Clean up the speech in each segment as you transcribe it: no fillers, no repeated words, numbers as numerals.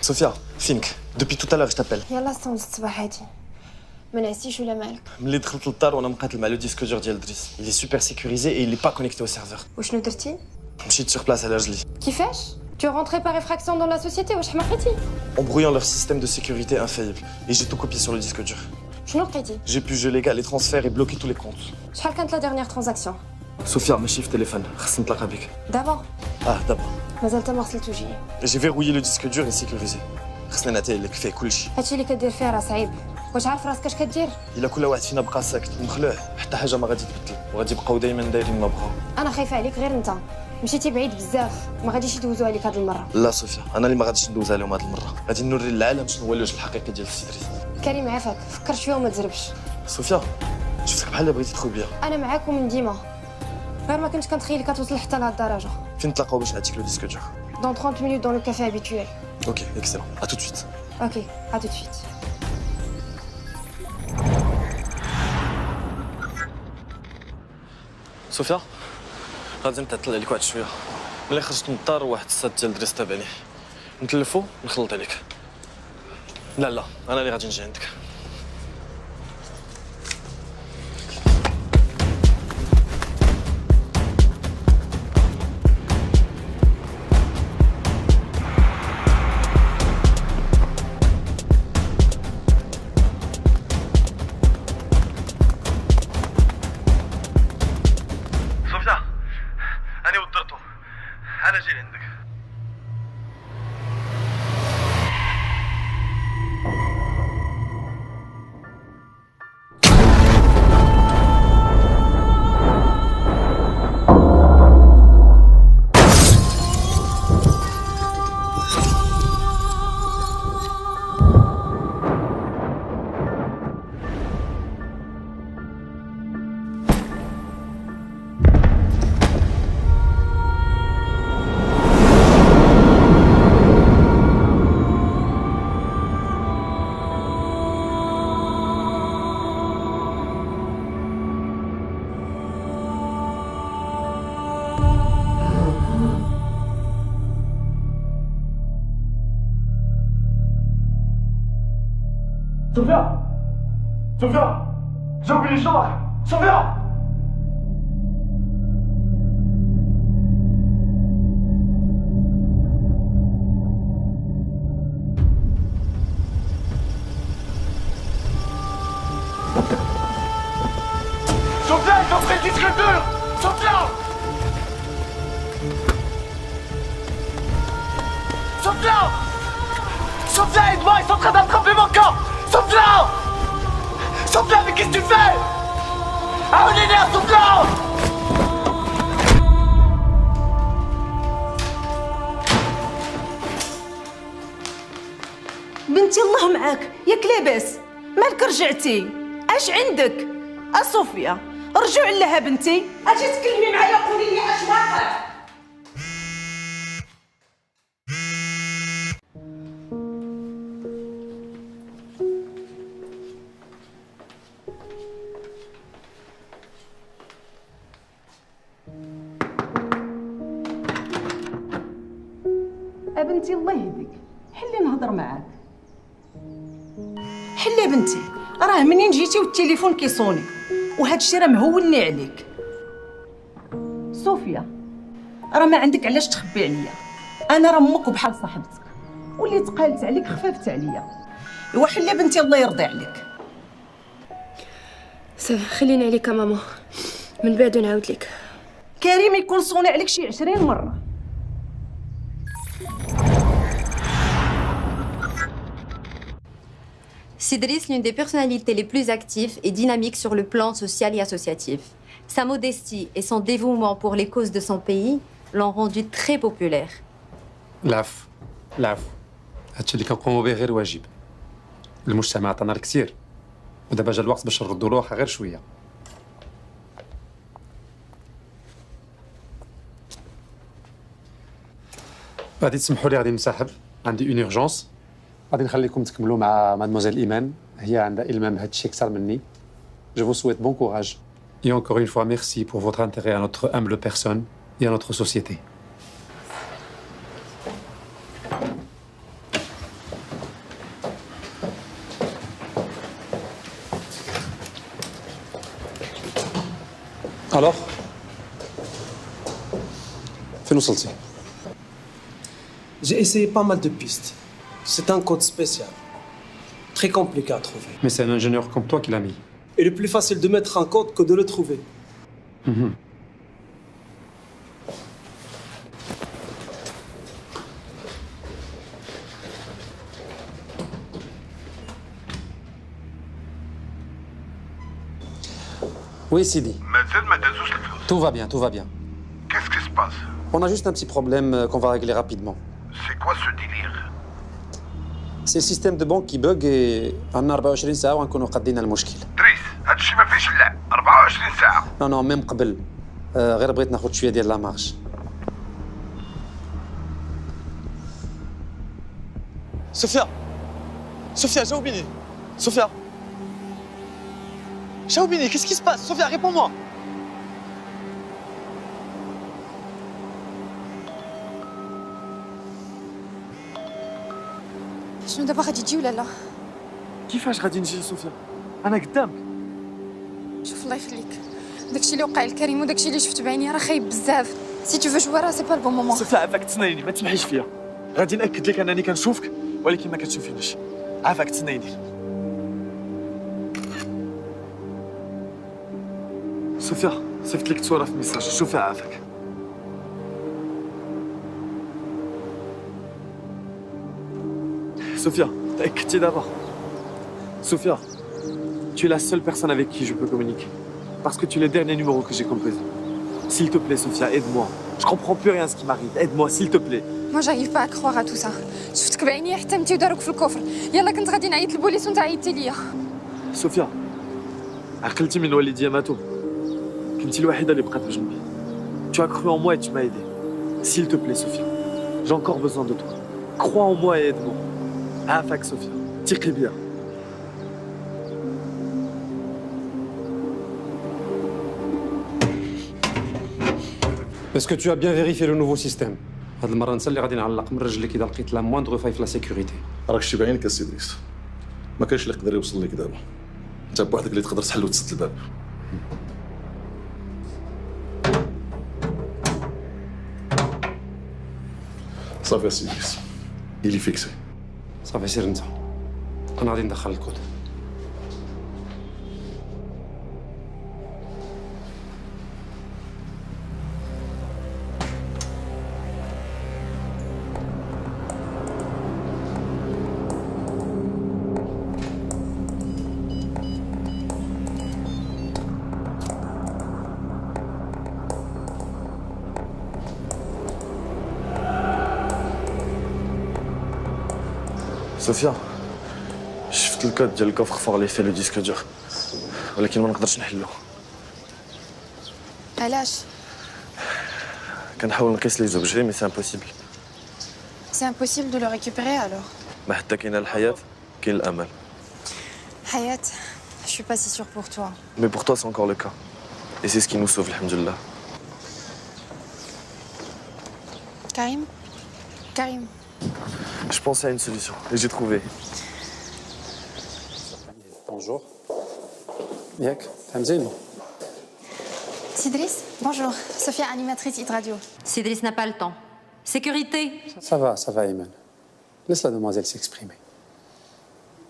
Sophia, Fink, depuis tout à l'heure je t'appelle. يلا استنى الصباح هادي ما نعسيش ولا مالك؟ ملي دخلت للدار وانا مقاتل مع لو ديسك دور ديال دريس. Il est super sécurisé et il est pas connecté au serveur. وشنو درتي؟ مشيت sur place على رجلي. كيفاش؟ Tu es rentré par effraction dans la société واش حماقيتي؟ En brouillant leur système de sécurité infaillible. Et j'ai tout copié sur le disque dur. شنو لقيتي؟ J'ai pu geler les transferts et bloquer tous les comptes. شحال كانت لا dernière transaction؟ Sophia, ماشي في تليفون. خصني نتلاقى بك. دابا d'abord. مازال تا ما غسلتوش. J'ai verrouillé le disque dur et sécurisé. خصني نعطيلك فيه كلشي. هادشي اللي كدير فيه راه صعيب. واش عارف راسك اش كدير؟ إلا كل واحد فينا بقى ساكت ومخلوع حتى حاجة ما غادي تبدل وغادي يبقاو دايما دايرين ما بغاو. انا خايفه عليك غير انت. مشيتي بعيد بزاف ما غاديش يدوزوا عليك هاد المره. لا صوفيا، انا اللي ما غاديش ندوز عليهم هاد المره. غادي نوري للعالم شنو هو الوجه الحقيقي ديال السي دريس. كريم عافاك فكر شويه وما تزربش. صوفيا، شفتك بحال بغيتي تخوي بيا. انا معاك ومن ديما. غير ما كنتش كنتخيل كتوصل حتى لهاد الدرجه. فين نتلاقاو باش نعطيك لو ديسك دور؟ Dans 30 minutes dans le café habituel. Ok, excellent. À tout de suite. Ok, à tout de suite. صوفيا، غادي نتعطل عليك واحد شويه. ملي خرجت من الدار واحد الصاد ديال دريس تابعني. نتلفو نخلط عليك. لا انا اللي غادي نجي عندك. أنا جاي عندك. Sophia! Sophia! J'ai oublié le chemin! Sophia! Sophia, ils ont pris le disque dur! Sophia! Sophia! Sophia, aide-moi, ils sont en train d'attraper mon corps! Sophia! Sophia, mais qu'est-ce que tu fais? Ah, on est là, Sophia! بنتي الله معاك ياك لاباس مالك رجعتي اش عندك صوفيا رجعي لها بنتي اجي تكلمي معايا قولي لي اش واقع بنتي الله يهديك حلي نهضر معاك حلي بنتي راه منين جيتي والتليفون كيصوني وهذا الشيء راه مهولني عليك صوفيا راه ما عندك علاش تخبي عليا انا راه امك وبحال صاحبتك واللي تقالت عليك خففت عليا ايوا حلي بنتي الله يرضي عليك خليني عليك ماما من بعد نعاود لك كريم يكون صوني عليك شي 20 مره Sidris, l'une des personnalités les plus actives et dynamiques sur le plan social et associatif. Sa modestie et son dévouement pour les causes de son pays l'ont rendu très populaire. العفو هادشي اللي كنقوموا به غير واجب. المجتمع عطانا الكثير ودابا جا الوقت باش نردوا له واخا غير شويه. غادي تسمحوا لي غادي نسحب عندي اون اورجونس غادي نخليكم تكملوا مع مادموزيل ايمان هي عندها المام بهذا الشيء اكثر مني. Je vous souhaite bon courage. Et encore une fois, merci pour votre intérêt à notre humble personne et à notre société. Alors فين وصلتي؟ J'ai essayé pas mal de pistes. C'est un code spécial. Très compliqué à trouver. Mais c'est un ingénieur comme toi qui l'a mis. Et le plus facile de mettre un code que de le trouver. Oui, Sidi. مازال ما دازوش الفلوس. Tout va bien, tout va bien. Qu'est-ce qui se passe? On a juste un petit problème qu'on va régler rapidement. C'est quoi ce délire? C'est le système de banque qui bug et عندنا 24 ساعة ونكونوا قادين المشكل. دريس هادشي ما فيهش اللعب 24 ساعة. Non, non, même قبل. غير بغيت ناخذ شوية ديال لا مارج. Sophia Sophia, Jaoubini Sophia Jaoubini, qu'est-ce qui se passe? Sophia, réponds-moi. شنو دابا غادي تجي ولا لا؟ كيفاش غادي نجي لصوفيا؟ انا قدامك. شوف الله يخليك، داكشي اللي وقع لكريم وداكشي اللي شفت بعيني راه خايب بزاف. سي تو فو جوار راه سي با البون مومون. صوفيا عافاك تسنايني، ما تسمحيش فيا. غادي ناكد لك انني كنشوفك ولكن ما كتشوفينيش. عافاك تسنايني. صوفيا صيفط لك صورة في الميساج، شوفها عافاك. Sophia, t'as d'abord. Sophia, tu es la seule personne avec qui je peux communiquer. Parce que tu es le dernier numéro que j'ai composé. S'il te plaît, Sophia, aide-moi. Je comprends plus rien à ce qui m'arrive. Aide-moi, s'il te plaît. ما j'arrive pas à croire à tout ça. شفتك بعيني حتمتي وداروك في الكفر. يلا كنت غادي نعيط للبوليس وانت عيطتي ليا. Sophia, عقلتي من والدي ماتوا. كنتي الوحيدة اللي بقات بجنبي. Tu as cru en moi et tu m'as aidé. S'il te plaît, Sophia, j'ai encore besoin de toi. Crois en moi et aide-moi. عافاك Sophia, تيقي بيا. Est-ce que tu as bien vérifié le nouveau système? هاد المرة نسى اللي غادي نعلق من رجلك إذا لقيت لا موندغ فاي في لا سيكوريتي. راك شتي بعينك السي ادريس. ما كاينش اللي يقدر يوصل لك دابا. انت بوحدك اللي تقدر تحل وتسد الباب. صافي السي ادريس. إلي فيكسي. صافي سير انت. أنا غادي ندخل الكود. صوفيا شفت الكود ديال الكوفر فور اللي فيه لو ديسك دور ولكن ما نقدرش نحلو. علاش؟ كنحاول نقيس لي زوبجي مي سي امبوسيبل. سي امبوسيبل دو لو ريكوبيري الوغ. ما حتى كاينه الحياه كاين الامل. حياة je suis pas si sûre pour toi. Mais pour toi c'est encore le cas. Et c'est ce qui nous sauve, alhamdoulilah. Karim Karim. Je pensais à une solution et j'ai trouvé. Bonjour. ياك فهم زين. Sidris, bonjour. Sophia, animatrice Hit Radio. Cédric n'a pas le temps. Sécurité. Ça va Iman. Laisse la demoiselle s'exprimer.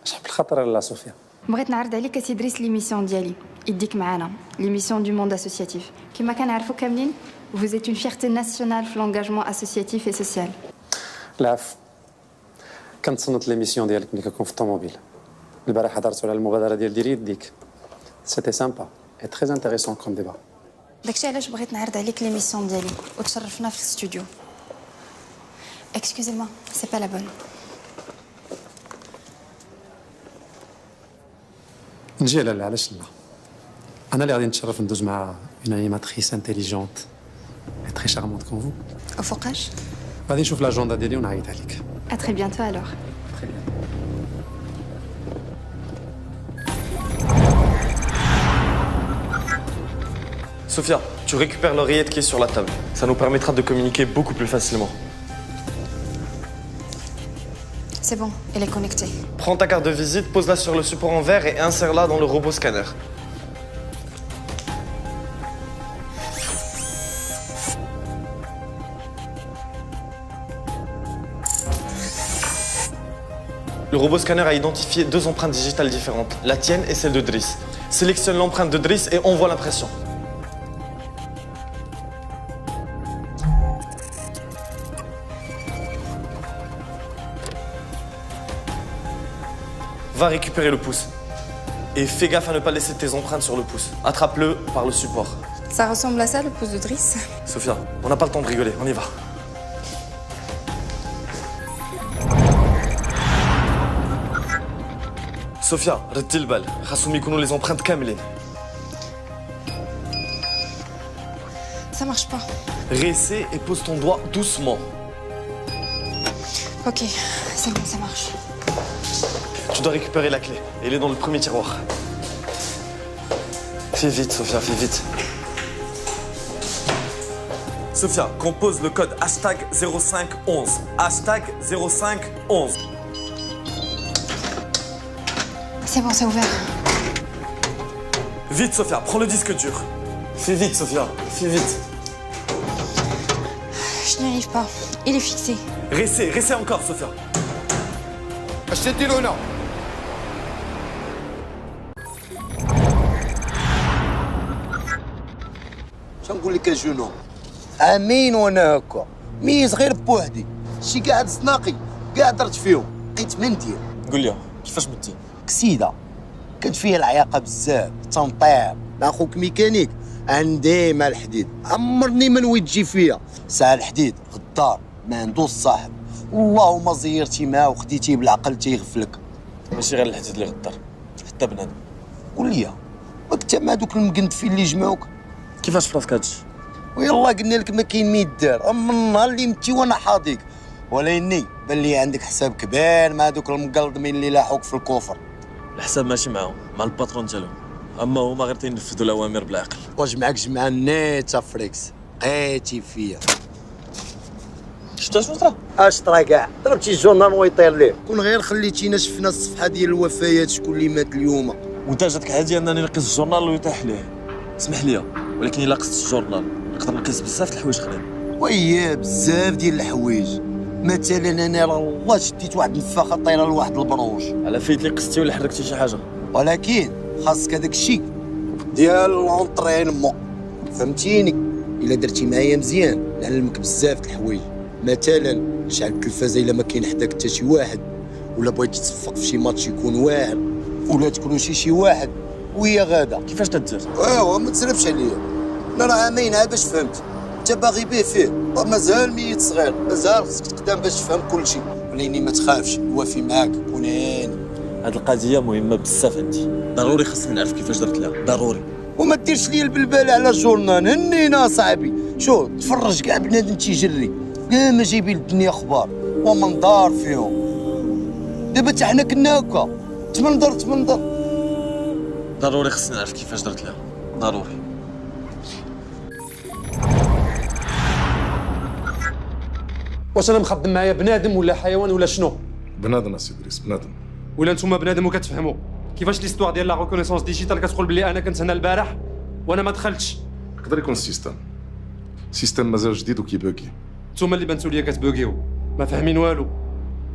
شحال الخطر لا صوفيا. بغيت نعرض عليك سيدريس ليميسيون ديالي يديك معانا ليميسيون دو موند اسوسياتيف كما كنعرفوا كاملين vous êtes une fierté nationale في l'engagement associatif et social. العفو. كنتصنت ليميسيون ديالك ملي كنكون في الطوموبيل. البارح هضرتوا على المبادره ديال ديري يديك. سيتي سامبا اي تري انتريسون كوم ديبا. داكشي علاش بغيت نعرض عليك ليميسيون ديالي وتشرفنا في الاستوديو. Excusez-moi, c'est pas la bonne. نجي لا علاش لا. انا اللي غادي نتشرف ندوز مع اون انيماتريس انتيليجونت اي تري شارمونت كون فو. وفوقاش؟ غادي نشوف لاجوندا ديالي ونعيط عليك. À très bientôt alors. Très bien. Sophia, tu récupères l'oreillette qui est sur la table. Ça nous permettra de communiquer beaucoup plus facilement. C'est bon, elle est connectée. Prends ta carte de visite, pose-la sur le support en verre et insère-la dans le robot scanner. Le robot scanner a identifié 2 empreintes digitales différentes, la tienne et celle de Driss. Sélectionne l'empreinte de Driss et envoie l'impression. Va récupérer le pouce. Et fais gaffe à ne pas laisser tes empreintes sur le pouce. Attrape-le par le support. Ça ressemble à ça, le pouce de Driss? Sophia, on n'a pas le temps de rigoler, on y va. Sophia, ردي البال، خاصهم يكونوا les empreintes كاملين. Ça marche pas. Réessaie et pose ton doigt doucement. Ok, c'est bon, ça marche. Tu dois récupérer la clé. Elle est dans le premier tiroir. Fais vite, Sophia, fais vite. Sophia, compose le code #0511. #0511. C'est bon, c'est ouvert. Vite, Sophia, prends le disque dur. Fais vite, Sophia, fais vite. Je n'y arrive pas. Il est fixé. Réessaie encore, Sophia. اشتدي هنا. شنقول لك اجونو عامين وانا هكا ميز غير بوحدي شي قاعد صناقي قاعد درت فيهم لقيت منديل. قول لي كيفاش متي؟ كسيده كانت فيها العياقه بزاف تنطير اخوك ميكانيك عندي مع الحديد عمرني ما نويت تجي فيا ساعه الحديد غدار ما عندوش صاحب والله ما زيرتي معاه وخديتيه بالعقل تيغفلك. ماشي غير الحديد اللي غدار حتى بنادم. قول لي راك انت مع دوك المقندفين اللي جمعوك كيفاش في راسك هادشي؟ ويلا قلنا لك ما كاين ما يدار اما النهار اللي متي وانا حاضيك ولكني بان لي عندك حساب كبير مع دوك المقلضمين اللي لاحوك في الكفر. الحساب ماشي معاهم مع الباترون ديالهم اما هما غير تينفذوا الاوامر بالعقل. واش معاك جمعه نيتا فريكس لقيتي فيا شتا شنو طرا؟ اش طرا كاع ضربتي الجورنال ويطير ليه كون غير خليتينا شفنا الصفحه ديال الوفيات شكون اللي مات اليوم. وانت جاتك عادي انني نقيس الجورنال ويطيح ليه. اسمح لي ولكن الا قست الجورنال نقدر نقيس بزاف د الحوايج اخرين. وياه بزاف ديال الحوايج مثلا انا والله شديت واحد النفاخه طايره لواحد البروج. على فايت لي قستي ولا حركتي شي حاجه. ولكن خاصك هذاك الشيء ديال لونطرينمون فهمتيني. الا درتي معايا مزيان نعلمك بزاف د الحوايج مثلا شعل التلفازه الا ما كاين حداك حتى شي واحد ولا بغيتي تصفق في شي ماتش يكون واعر ولا تكونوا شي واحد وهي غاده. كيفاش تدير؟ ايوا ما تسربش عليا انا راه عامين عاد باش فهمت انت باغي به فيه مازال ميت صغير مازال خصك تقدم باش تفهم كل شيء ولكن ما تخافش نوافي معاك كون هاني. هاد القضيه مهمه بزاف عندي ضروري خصني نعرف كيفاش درت لها ضروري. وما ديرش ليا البلبال على الجورنال هنينا صاحبي شو تفرج كاع بنادم تيجري كاع ما جايبين الدنيا اخبار ومنظار فيهم. دابا حتى حنا كنا هكا تمنظر ضروري خصني نعرف كيفاش درت لها ضروري. واش انا مخدم معايا بنادم ولا حيوان ولا شنو؟ بنادم اسي ادريس بنادم. ولا نتوما بنادم وكتفهموا كيفاش ليستوار ديال لا ريكونيسونس ديجيتال كتقول بلي انا كنت هنا البارح وانا ما دخلتش؟ يقدر يكون سيستم مازال جديد وكيباكي. نتوما اللي بانتو ليا كتبوكيو ما فاهمين والو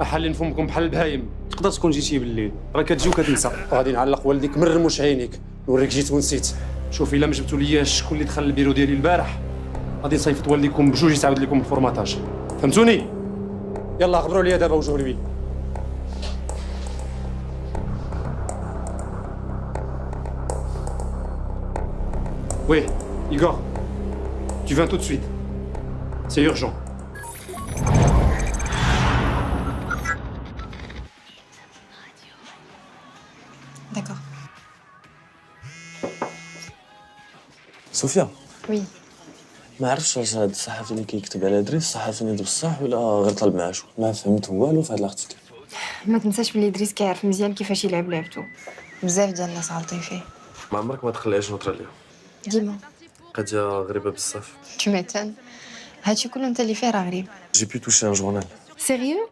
حالين فمكم بحال البهايم. تقدر تكون جيتي بالليل راه كتجي وكتنسى. غادي نعلق والديك من رموش عينيك نوريك جيت ونسيت. شوف الا ما جبتوا ليا شكون اللي دخل البيرو ديالي البارح غادي نصيفط والديكم بجوج يتعاود لكم الفورماتاج. فهمتوني؟ يلا غبروا لي دابا وجهوا لي. Oui, Igor, tu viens tout de suite. C'est urgent. D'accord. صوفيا Oui. ما عرفتش واش هاد الصحفي اللي كيكتب على دريس صحفي نيت بصح ولا غير طالب معاشو. ما فهمت والو في هاد الارتيكل. ما تنساش بلي دريس كيعرف مزيان كيفاش يلعب لعبتو. بزاف ديال الناس عالطين فيه. ما عمرك ما تخليهاش نوطر عليها. ديما. قضيه غريبه بزاف. Tu m'étonnes. هادشي كله انت اللي فيه راه غريب. J'ai pu toucher un journal. Sérieux?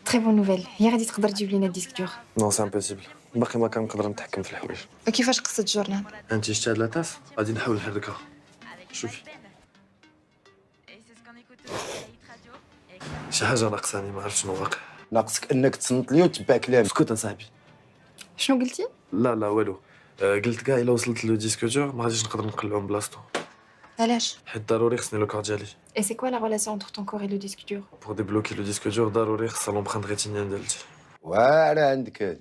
Très bonne nouvelle. هي غادي تقدر تجيب لينا الديسك دور. Non, c'est impossible. باقي ما كنقدر نتحكم في الحوايج. وكيفاش قصة الجورنال؟ انت شتي هاد لاطاف غادي نحاول نحركها. شوفي شي حاجه ناقصاني ما عرفتش شنو واقع. ناقصك انك تصنت لي وتتبع كلامي. اسكت اصاحبي. شنو قلتي؟ لا والو. قلت كاع الا وصلت لو ديسك دور ما غاديش نقدر نقلعو من بلاصتو. علاش؟ حيت ضروري خصني لو كار ديالي. Et c'est quoi la relation entre ton corps et le disque dur? بور ديبلوكي لو ديسك دور ضروري خصها لومبرانت ريتينيان ديالتي. واعره عندك هادي.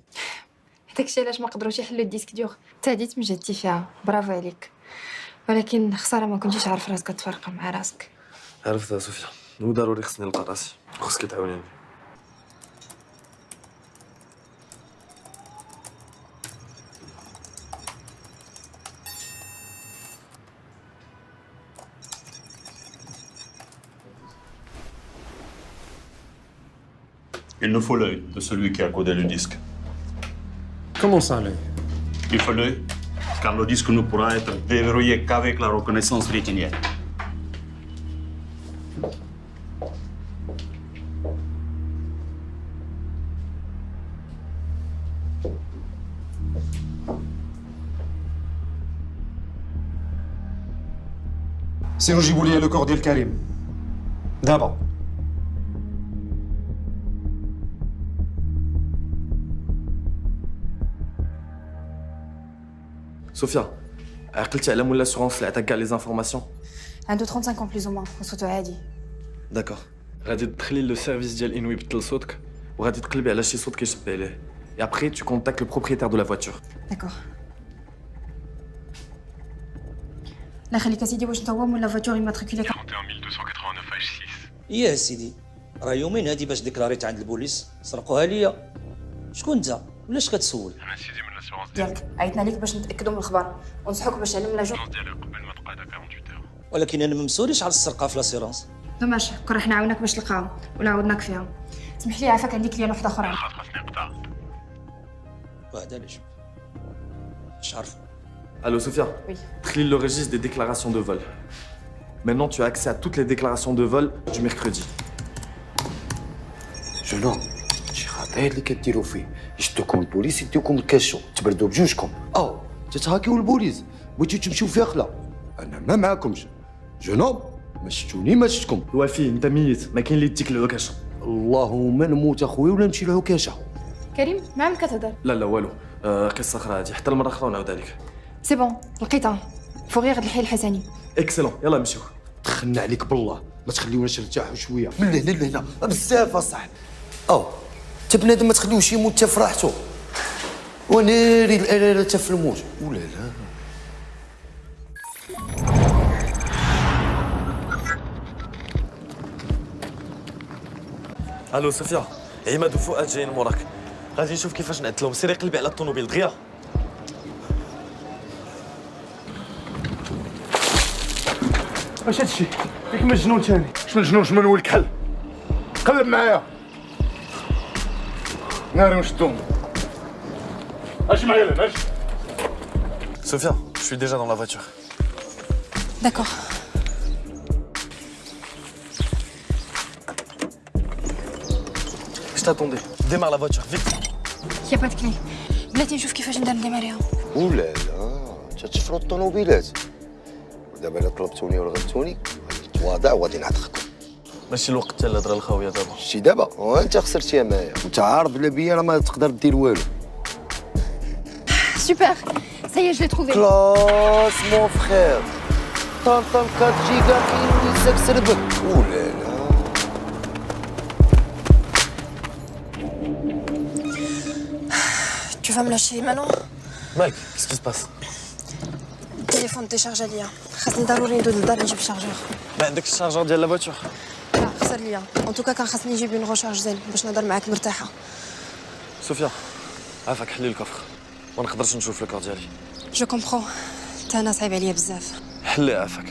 داكشي علاش ما قدروش يحلوا الديسك دور. انت هادي تمجدتي فيها، برافو عليك. ولكن خساره ما كنتيش عارف راسك تفرق مع راسك. عرفتها صوفيا، وضروري خصني نلقى راسي، وخصك تعاونيني. Il nous faut l'œil de celui qui a codé le disque. Comment ça, l'œil? Il faut l'œil, car le disque ne pourra être déverrouillé qu'avec la reconnaissance rétinienne. سيرجيبوا لي لو كور ديال كريم دابا. صوفيا، عقلتي على مول لاسورونس اللي عطاك كاع لي زانفورماسيون؟ عنده 35 ans plus ou moins وصوته عادي. داكور. غادي تدخلي لو سيرفيس ديال انوي يبدل صوتك وغادي تقلبي على شي صوت كيشبه عليه. Et après, tu contactes le propriétaire de la voiture. D'accord. لا خليك اسيدي واش انت هو ولا فاتور يماتريكولي 31289 H6. يا سيدي راه يومين هادي باش ديكلاريت عند البوليس سرقوها ليا. شكون انت ولاش كتسول؟ انا سيدي من لاسيغونس ديالك عيطنا ليك باش نتاكدوا من الخبر ونصحوك باش علم لاجون ديالي قبل ما تقعد 48 اور. ولكن انا ما مسوليش على السرقه في لاسيرونس. دوماج كون راح نعاونك باش تلقاها ولا عاودناك فيها. سمح لي عافاك عندي كليان وحده اخرى. خاصني نقطع. وهذا علاش اش عارف. Allô Sophia? Oui. Trie le registre des déclarations de vol. Maintenant, tu as accès à toutes les déclarations de vol du mercredi. شنو؟ شي خطير اللي كديروا فيه، يشدوكم البوليس يديوكم الكاشو، تبردوا بجوجكم. تتهاكيو البوليس، بغيتو تمشيو فيها خلا. انا ما معاكمش. جنوب ما شفتوني ما شفتكم. وفي انت ميت، ما كاين اللي يديك العكاشه. اللهم نموت اخويا ولا نمشي للعكاشه. كريم ما عمرك كتهضر. لا والو، قصه اخرى هادي، حتى المره اخرى ونعاودها لك. سي بون لقيتها فوغيغ الحي الحسني. اكسلون، يلا نمشيو. دخلنا عليك بالله، ما تخليوناش نرتاحوا شويه. من هنا لهنا بزاف اصاحبي. انت بنادم ما تخليوش يموت حتى في راحته. وناري الآلة حتى في الموت. ولا لا. الو صوفيا، عماد وفؤاد جايين موراك. غادي نشوف كيفاش نعدلهم. سيري قلبي على الطوموبيل دغيا. واش هادشي؟ فيك مجنون ثاني. شنو الجنون شنو نولي الكحل؟ قلب معايا. ناري ونشدهم. اجي معايا لهنا اجي. Sophia, je suis déjà dans la voiture. D'accord. Je t'attendais. Démarre la voiture, vite. يا با تكلي بلاتي نشوف كيفاش ندير ديماريها. ولا لا تتشفروا الطوموبيلات. ودابا الا طلبتوني ورغبتوني تواضع وغادي نعتقكم. ماشي الوقت تاع الهضره الخاويه دابا. شتي دابا وانت خسرتيها معايا وانت عارف بلا بيا راه ما تقدر دير والو. Super. Ça y est, je l'ai trouvé. كلاس مون فخير. طنطن 4 جيجا كاين لساك سربك. ولا لا. Tu vas me lâcher maintenant? Mike, qu'est-ce qui se passe? التليفون ديشارج عليا. خاصني ضروري ندوز للدار نجيب الشارجور. ما عندكش الشارجور ديال لا فواتور؟ لا خسر ليا. ان توكا كان خاصني نجيب اون غوشارج زين باش نهضر معاك مرتاحه. صوفيا، عافاك حلي الكفر. ما نقدرش نشوف الكار ديالي. جو كومبرون. تا انا صعيب عليا بزاف. حلي عافاك.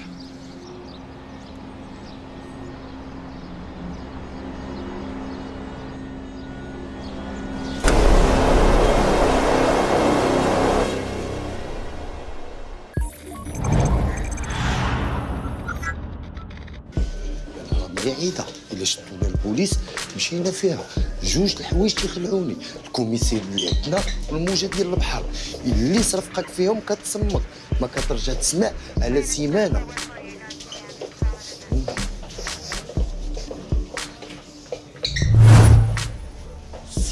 بعيدة إلا شدونا البوليس مشينا فيها. جوج الحوايج تيخلعوني، الكوميسير اللي عندنا والموجة ديال البحر اللي صرفقك فيهم كتصمك ما كترجع تسمع على سيمانة.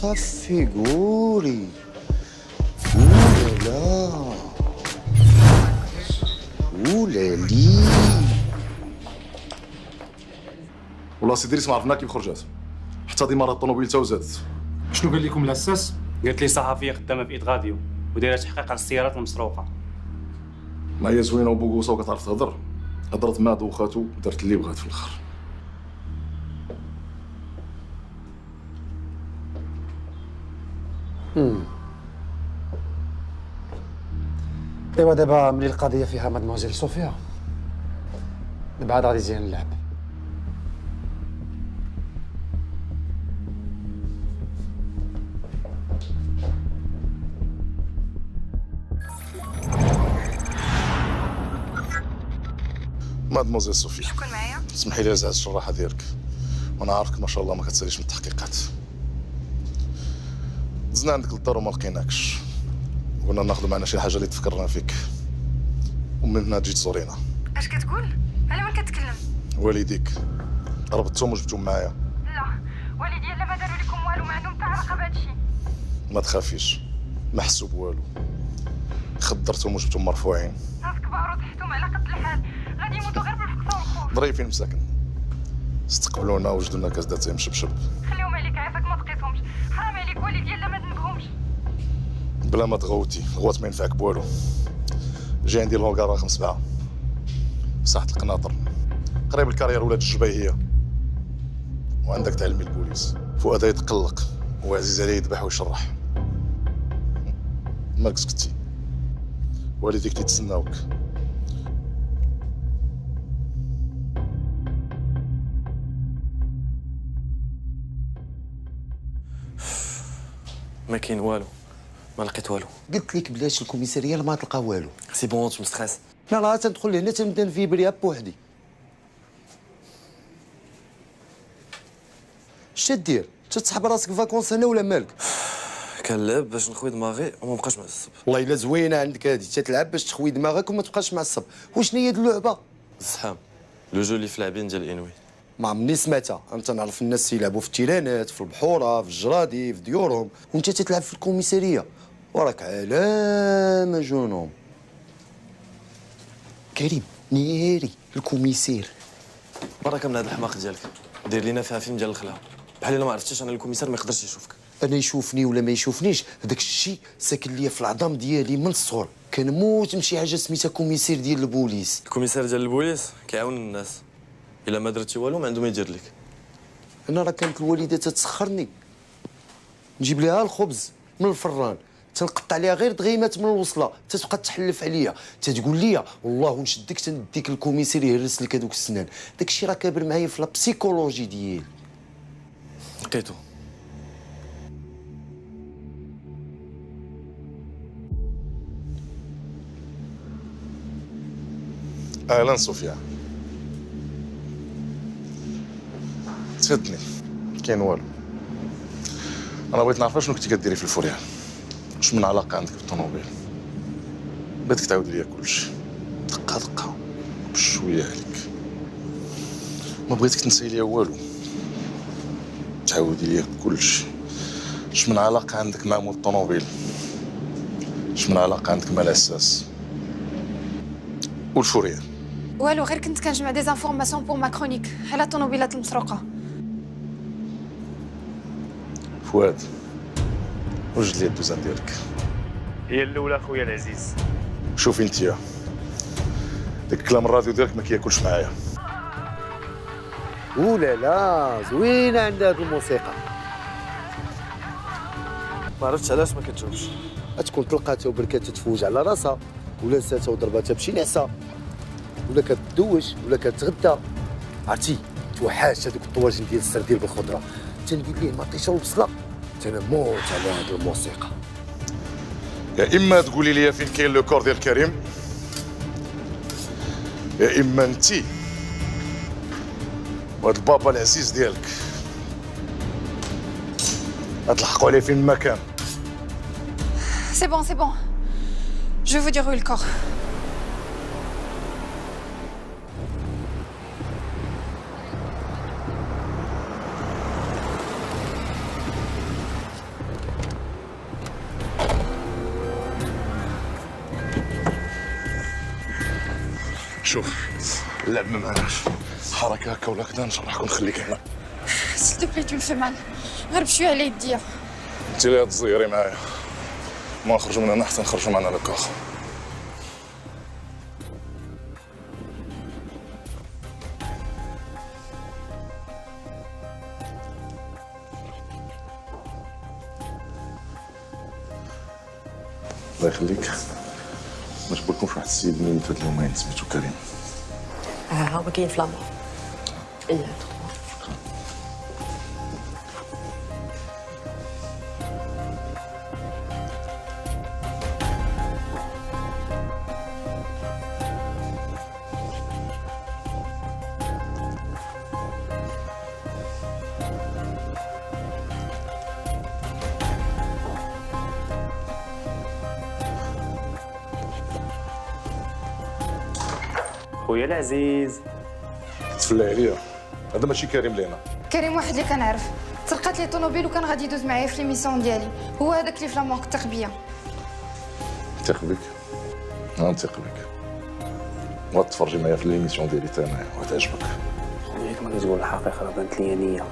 صافي قولي. ولا ولا لي والله سي دريس ما عرفنا كيف خرجات، حتى ديمارات الطوموبيل تا وزادت. شنو قال لكم الاساس؟ قالت لي صحفيه خدامه في ادغاديو ودايره تحقيق على السيارات المسروقه. ما هي زوينه وبوكوسه وكتعرف تهضر، هضرت مع دوخاتو ودارت اللي بغات في الاخر. ايوا دابا ملي القضيه فيها مادموزيل صوفيا دابا عاد غادي يزين اللعب. مادموزيل صوفيا، شكون معايا؟ اسمحي لي ازعج الشراحه ديالك، وانا عارفك ما شاء الله ما كتساليش من التحقيقات. دزنا عندك للدار وما لقيناكش، قلنا ناخذ معنا شي حاجه اللي تفكرنا فيك، ومن هنا جيت زورينا. اش كتقول؟ على من كتكلم؟ والديك ربطتهم وجبتهم معايا. لا والدي لا ما داروا لكم والو، ما عندهم حتى علاقه بهذا الشيء. ما تخافيش، ما حسوا بوالو، خدرتهم وجبتهم مرفوعين. ناس كبار وتحتهم على قد الحال، غادي يموتوا غير بالفقصه والخوف. ظريفين مساكن، استقبلونا وجدوا لنا كاس داتاي مشبشب. خليهم عليك عافاك ما تقيتهمش، حرام عليك والدي لا ما ذنبهمش. بلا ما تغوتي، غوات ما ينفعك بوالو. جاي عندي لونكار رقم 7 ساحة القناطر قريب الكارير ولاد الجبيهية، وعندك تعلمي البوليس. فؤاد يتقلق وعزيز عليه يذبح ويشرح. مالك سكتي، والديك تيتسناوك. ما كاين والو، ما لقيت والو. قلت لك بلاش الكوميساريه ما تلقى والو. سي بون تو مستريس. لا تندخل لهنا تنبدا نفيبريها بوحدي. اش تدير؟ تتسحب راسك فاكونس هنا ولا مالك؟ كنلعب باش نخوي دماغي وما نبقاش معصب. والله الا زوينه عندك هادي، تتلعب باش تخوي دماغك وما تبقاش معصب. وشنو هي هاد اللعبه؟ الزحام، لو جو اللي في لاعبين ديال انوي. ما عمرني سمعتها، انت نعرف الناس يلعبوا في التيرانات، في البحوره، في الجرادي، في ديورهم، وانت تتلعب في الكوميساريه. وراك علامه جنون. كريم نيري الكوميسير. بركه من هذا الحماق ديالك، دير لينا فيها فيلم ديال الخلا، بحال الا ما عرفتيش انا الكوميسار ما يقدرش يشوفك. انا يشوفني ولا ما يشوفنيش، هذاك الشيء ساكن ليا في العظام ديالي من الصغر. كنموت نمشي حاجه سميتها كوميسير ديال البوليس. الكوميسار ديال البوليس كيعاون الناس، الا ما درتي والو ما عنده ما يدير لك. انا راه كانت الوالده تتسخرني، نجيب ليها الخبز من الفران، تنقطع عليها غير دغيمات من الوصله، تتبقى تحلف عليا، تتقول لي والله نشدك تنديك الكوميسير يهرس لك هذوك السنان. داك الشيء راه كابر معايا في لا بسيكولوجي ديالي. لقيتو. اهلا صوفيا. تفدني، كاين والو. انا بغيت نعرف شنو كنتي كديري في الفوريال، واش من علاقه عندك بالطوموبيل. بغيتك تعاود ليا كلشي دقه دقه بشويه عليك. ما بغيتك تنسي ليا والو، تعاودي ليا كلشي. اش من علاقه عندك مع مول الطوموبيل، اش من علاقه عندك مع الاساس والفوريال. والو غير كنت كنجمع دي زانفورماسيون بور ما كرونيك على الطوموبيلات المسروقه. فؤاد وجد لي الدوزان ديالك. هي الاولى خويا العزيز. شوفي انتيا، داك الكلام الراديو ديالك ما كياكلش معايا. ولا لا زوينه عندها هاد الموسيقى. ما عرفتش علاش ما كتجاوبش. تكون طلقاتها وبركات تتفوج على راسها، ولا نساتها وضرباتها بشي نعسه، ولا كتدوش ولا كتغدى. عرفتي توحاش هذوك الطواجن ديال السردين بالخضره، تندير ليه مطيشه وبصله، تنموت على هاد الموسيقى. يا اما تقولي لي فين كاين لو كور ديال كريم، يا اما انتي وهاد البابا العزيز ديالك غتلحقوا عليه فين ما كان. C'est bon. Je vais vous dire où est le corps. شوف اللعب ما معناش حركه هكا ولا كذا نشرحك ونخليك هنا. S'il te plaît, tu le fais mal. غير بشويه على يديا. انت اللي تزيري معايا ما نخرجوا من هنا حتى نخرجوا معنا لكاخ. الله يخليك ما جبركمش واحد السيد من فات اليومين سميتو كريم. هو كاين في لامور. ايه خويا العزيز تفلى عليا هذا ماشي كريم لينا. كريم واحد اللي كنعرف سرقات لي طوموبيل وكان غادي يدوز معايا في ليميسيون ديالي، هو هذاك اللي في لامون كتق بيا. نثق بك نثق بك وغتفرجي معايا في ليميسيون ديالي حتى انايا وغتعجبك. خويا كما كتقول الحقيقه راه بانت ليا نيه.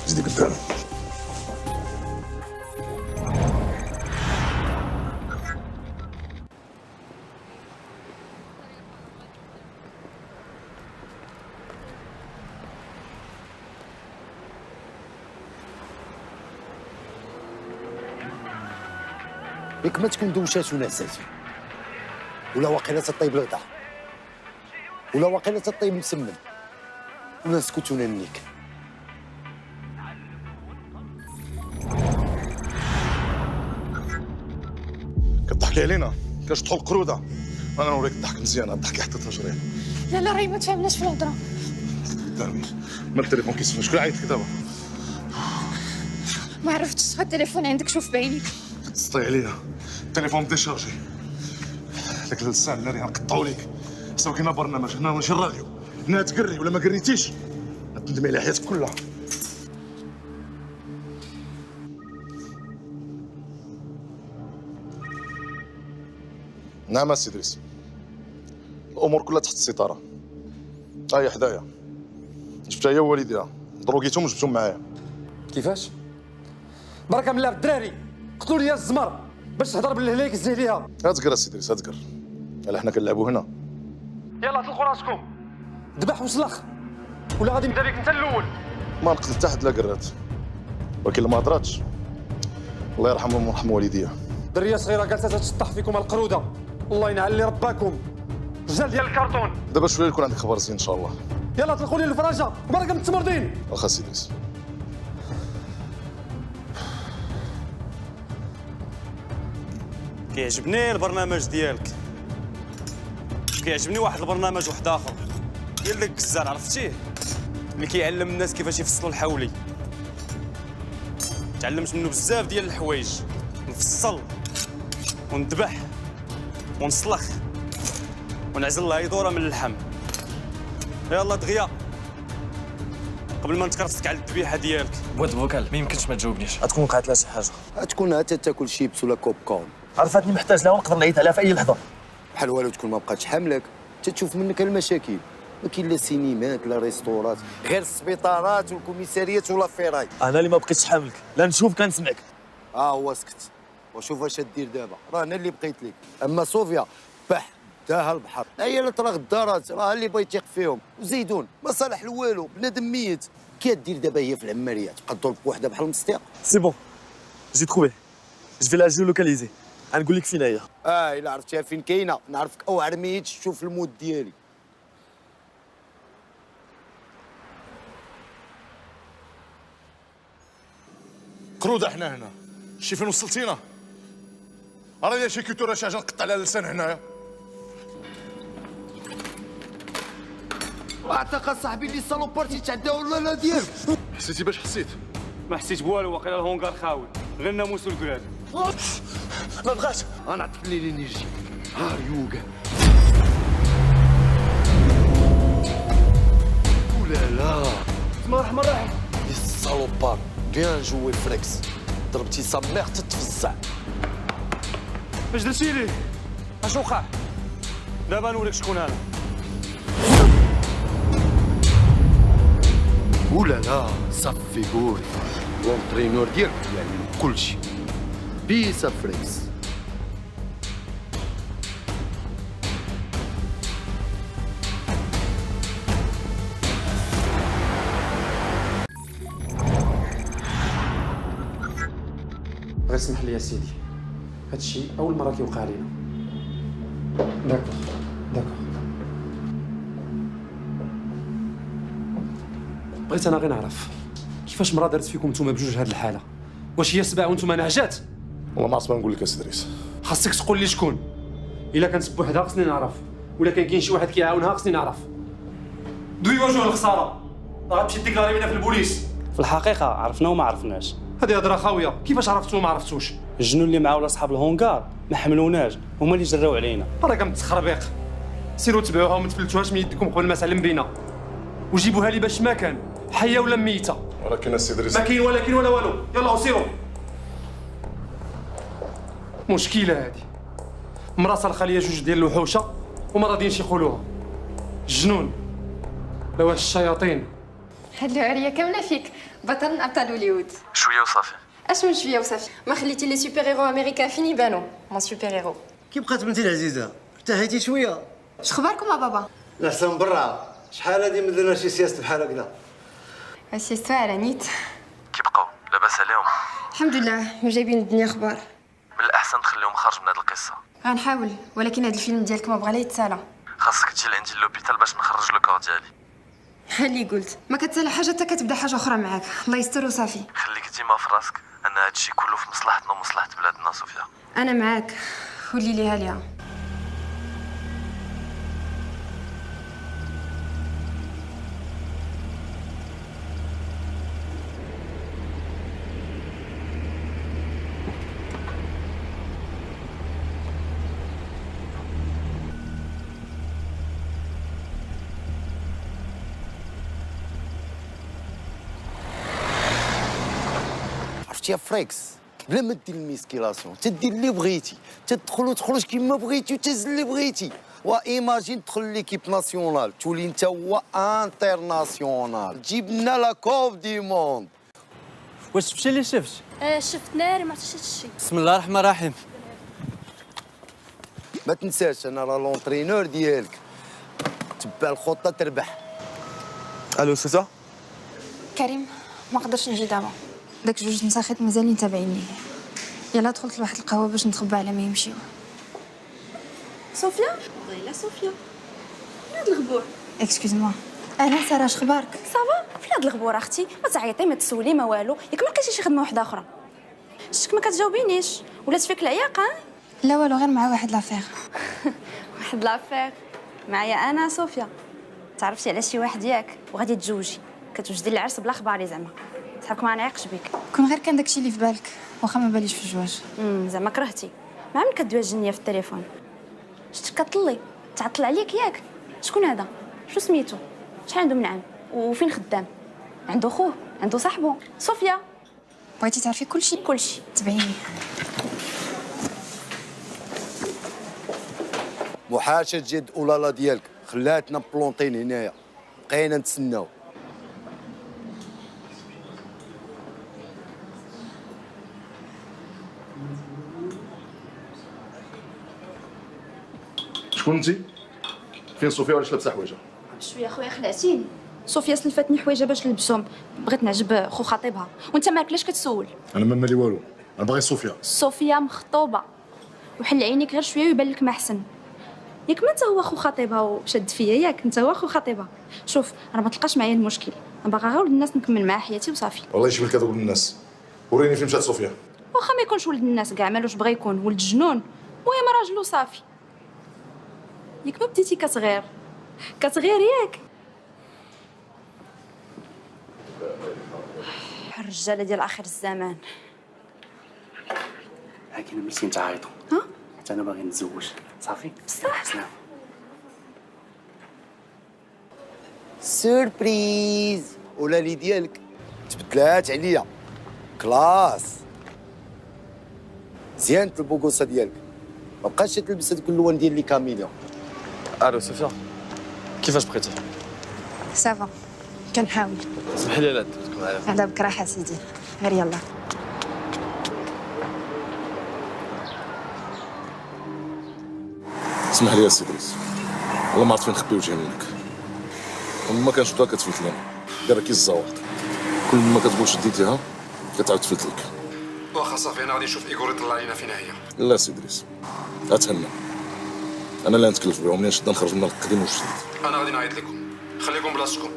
زيدي قدامي. ياك ما تكون دوشات ونعسات ولا واقيلا تطيب الغدا ولا واقيلا تطيب مسمن ولا نسكت وننيك. كتضحكي علينا كاش تدخل قروده انا نوريك الضحك مزيان الضحك حتى تجري. لا لا راهي ما تفهمناش في الهضره. قدامي ما التليفون كيسمع شكون عيط لك دابا؟ ما عرفتش شحال التليفون عندك شوف بعينيك. تسطي عليا التليفون بدا يشارجي داك اللسان اللي غنقطعو ليك سوا كاين برنامج هنا ماشي الراديو هنا تقري ولا ما قريتيش غتندمي على حياتك كلها. نعم السي ادريس الامور كلها تحت السيطره. هي حدايا جبتها هي ووالديها دروكيتهم وجبتهم معايا. كيفاش؟ بركه من الله الدراري قتلوا لي الزمر باش تهضر بالهلاك زيه ليها. هاتقر السي ادريس هاتقر على حنا كنلعبوا هنا. يلا طلقوا راسكم ذبح وسلخ ولا غادي نبدا بك انت الاول. ما نقتل حتى حد لا قرات ولكن ما هضراتش الله يرحمهم ويرحم والديها. دريه صغيره جالسه تشطح فيكم القروده الله ينعل رباكم رجال ديال الكرتون. دابا شويه يكون عندك خبر زين ان شاء الله. يلا طلقوا لي الفراجه وبركه من التمردين. واخا سي ادريس. كيعجبني البرنامج ديالك كيعجبني واحد البرنامج واحد اخر ديال داك الكزار عرفتيه اللي كيعلم الناس كيفاش يفصلوا الحولي. تعلمت منه بزاف ديال الحوايج نفصل وندبح ونسلخ ونعزل الله يدوره من اللحم. يلا دغيا قبل ما نتكرفسك على الذبيحه ديالك. بود فوكال ما يمكنش ما تجاوبنيش. غتكون وقعت لها شي حاجه. غتكون حتى تاكل شيبس ولا كوب كورن. عرفتني محتاج لها ونقدر نعيط عليها في اي لحظه. بحال والو تكون ما بقاتش حاملك تتشوف منك المشاكل. ما كاين لا سينيمات لا ريستورات غير السبيطارات والكوميساريات ولا فيراي. انا اللي ما بقيتش حاملك لا نشوفك لا نسمعك. هو سكت وشوف اش دير دابا راه انا اللي بقيت لك. اما صوفيا بح داها البحر هي اللي طرا غدارات راه اللي بغا يثيق فيهم. وزيدون ما صالح لوالو بنادم ميت. كي دير دابا هي في العماريه تبقى تضرب بوحده بحال المستيق. سي بون جي تروفي جو في لا جيولوكاليزي غنقول لك فين هي. الا عرفتيها فين كاينه نعرفك اوعر ميت تشوف المود ديالي. قروده حنا هنا شي فين وصلتينا؟ راه يا شي كيتو راه شي حاجه نقطع على اللسان هنايا. اعتقد صاحبي اللي الصالوبارتي تعدى ولا لا ديالك. حسيتي باش حسيت؟ ما حسيت بوالو واقيلا الهونغار خاوي غير الناموس والكراد. ما بغاش انا نعطيك اللي نيجي هاريوغا. ولا لا مرحبا مرحبا يا الصالوبار بيان جوي فريكس ضربتي سا ميغ تتفزع. اش درتي ليه؟ اش وقع؟ دابا نوريك شكون انا. ولا لا صفي قولي لونترينور ديالك يعني كلشي بيسا فريكس. غير اسمح لي يا سيدي، هادشي اول مره كيوقع لينا. داكوغ داكوغ. بغيت انا غير نعرف كيفاش مرا دارت فيكم نتوما بجوج هاد الحاله؟ واش هي سبع وانتوما نعجات؟ والله ما عرفت ما نقول لك اسي دريس. خاصك تقول لي شكون. الا كانت بوحدها خصني نعرف، ولا كاين شي واحد كيعاونها خصني نعرف. دوي وجه الخساره، راه تمشي ديكلاري بينا في البوليس. في الحقيقه عرفنا وما عرفناش. هذه هضره خاويه، كيفاش عرفتوا وما عرفتوش؟ الجنون اللي معاه ولا صحاب الهونغار ما حملوناش، هما اللي جراو علينا. راك متخربيق، سيروا تبعوها وما تفلتوهاش من يدكم قبل ما تعلم بينا، وجيبوها لي باش ما كان حيه ولا ميته. ولكن السي دريس ما كاين ولا كاين ولا والو، يلا وسيروا. مشكله هذه، مرا صرخه ليا جوج ديال الوحوشه وما راضيينش يقولوها. الجنون لا واش الشياطين. هاد العريه كامله فيك، بطل من ابطال هوليوود. شويه وصافي. اش من شويه وصافي؟ ما خليتي لي سوبر هيرو امريكان فين يبانو؟ مون سوبر هيرو. كي بقات بنتي العزيزه؟ ارتحيتي شويه؟ اش خباركم يا بابا؟ الاحسن برا، شحال هادي ما درنا شي سياسه بحال هكذا. السيستو على نيت. كي بقاو لاباس عليهم؟ الحمد لله، جايبين الدنيا اخبار. من الاحسن تخليهم خارج من هاد القصه. غنحاول، ولكن هاد الفيلم ديالك ما بغا لا يتسالى. خاصك تجي لعندي لوبيتال باش نخرج لو كور ديالي. ها اللي قلت، ما كتسالى حاجه حتى كتبدا حاجه اخرى معاك، الله يستر وصافي. خليك ديما في راسك ان هادشي كله في مصلحتنا ومصلحه بلادنا صوفيا. انا معاك، ولي ليها ليها. عرفتي يا فريكس، بلا ما دير الميسكيلاسيون تدير اللي بغيتي، تدخل وتخرج كيما بغيتي وتهز اللي بغيتي. وايماجين تدخل ليكيب ناسيونال تولي انت هو انترناسيونال، تجيب لنا لا كوب دي موند. واش شفتي اللي شفت؟ شفت ناري ما عرفتش هادشي. بسم الله الرحمن الرحيم. ما تنساش انا راه لونترينور ديالك، تبع الخطه تربح. الو سوسا؟ كريم، ما قدرش نجي دابا، داك جوج نساخيط مازالين تابعيني. يلا دخلت لواحد القهوه باش نتخبى على ما يمشيو. صوفيا؟ لا صوفيا. فين هاد الغبور؟ اكسكوز موا. اهلا ساره، اش اخبارك؟ صافا؟ فين هاد الغبور اختي؟ ما تعيطي ما تسولي ما والو، ياك ما لقيتي شي خدمه وحده اخرى؟ شتك ما كتجاوبينيش، ولات فيك العياق ها؟ لا والو، غير مع واحد لافير. واحد لافير معايا انا صوفيا. تعرفتي على شي واحد ياك وغادي تزوجي، كتوجدي العرس بلا خباري زعما. صحابك ما نعيقش بك. كون غير كان داكشي اللي في بالك، واخا ما باليش في الزواج. زعما كرهتي. مع من كدوي الجنيه في التليفون؟ شتك كطلي تعطل عليك ياك؟ شكون هذا؟ شو سميتو؟ شحال عنده من عام؟ وفين خدام؟ عنده خوه؟ عنده صاحبو؟ صوفيا، بغيتي تعرفي كلشي؟ كلشي. تبعيني. محاشة جد اولالا ديالك خلاتنا بلونطين هنايا، بقينا نتسناو. شكون انت؟ فين صوفيا وعلاش لابسه حوايجها؟ شويه خويا خلعتيني. صوفيا سلفتني حوايجها باش نلبسهم، بغيت نعجب خو خطيبها، وانت مالك علاش كتسول؟ انا ما مالي والو، انا باغي صوفيا. صوفيا مخطوبه، وحل عينيك غير شويه ويبان لك ما احسن. ياك ما انت هو خو خطيبها وشد فيا، ياك انت هو خو خطيبها. شوف راه ما تلقاش معايا المشكل، انا باغا غير ولد الناس نكمل معاه حياتي وصافي. والله يجيب لك هذا ولد الناس، وريني فين مشات صوفيا. واخا ما يكونش ولد الناس كاع، مالوش بغا يكون ولد جنون، المهم راجل وصافي. ياك ما بديتي كتغير ياك. الرجاله ديال اخر الزمان. لكن ملي تعيطوا ها؟ حتى انا باغي نتزوج صافي. بصح سلام. سوربريز، ولالي ديالك تبدلات عليا كلاس. زيانت البوكوسه ديالك، ما بقاش تلبس هذوك اللون ديال لي كاميليون. الو صوفيا كيفاش بقيتي؟ سافا كنحاول. اسمحي لي على درتك معايا. هذا بك راحه سيدي، غير يلا. اسمح لي يا سي دريس، والله ما عرفت فين نخبي وجهي منك. كل ما كنشوفها كتفلت لنا، دايره كي الزواق. كل ما كتقول شديتيها كتعاود تفلت لك. واخا صافي انا غادي نشوف ايغور يطلع علينا فين هي. لا سي دريس، اتهنى. انا اللي نتكلف بها ومنين شدنا نخرج من القديم والجديد. انا غادي نعيط لكم، خليكم بلاصتكم.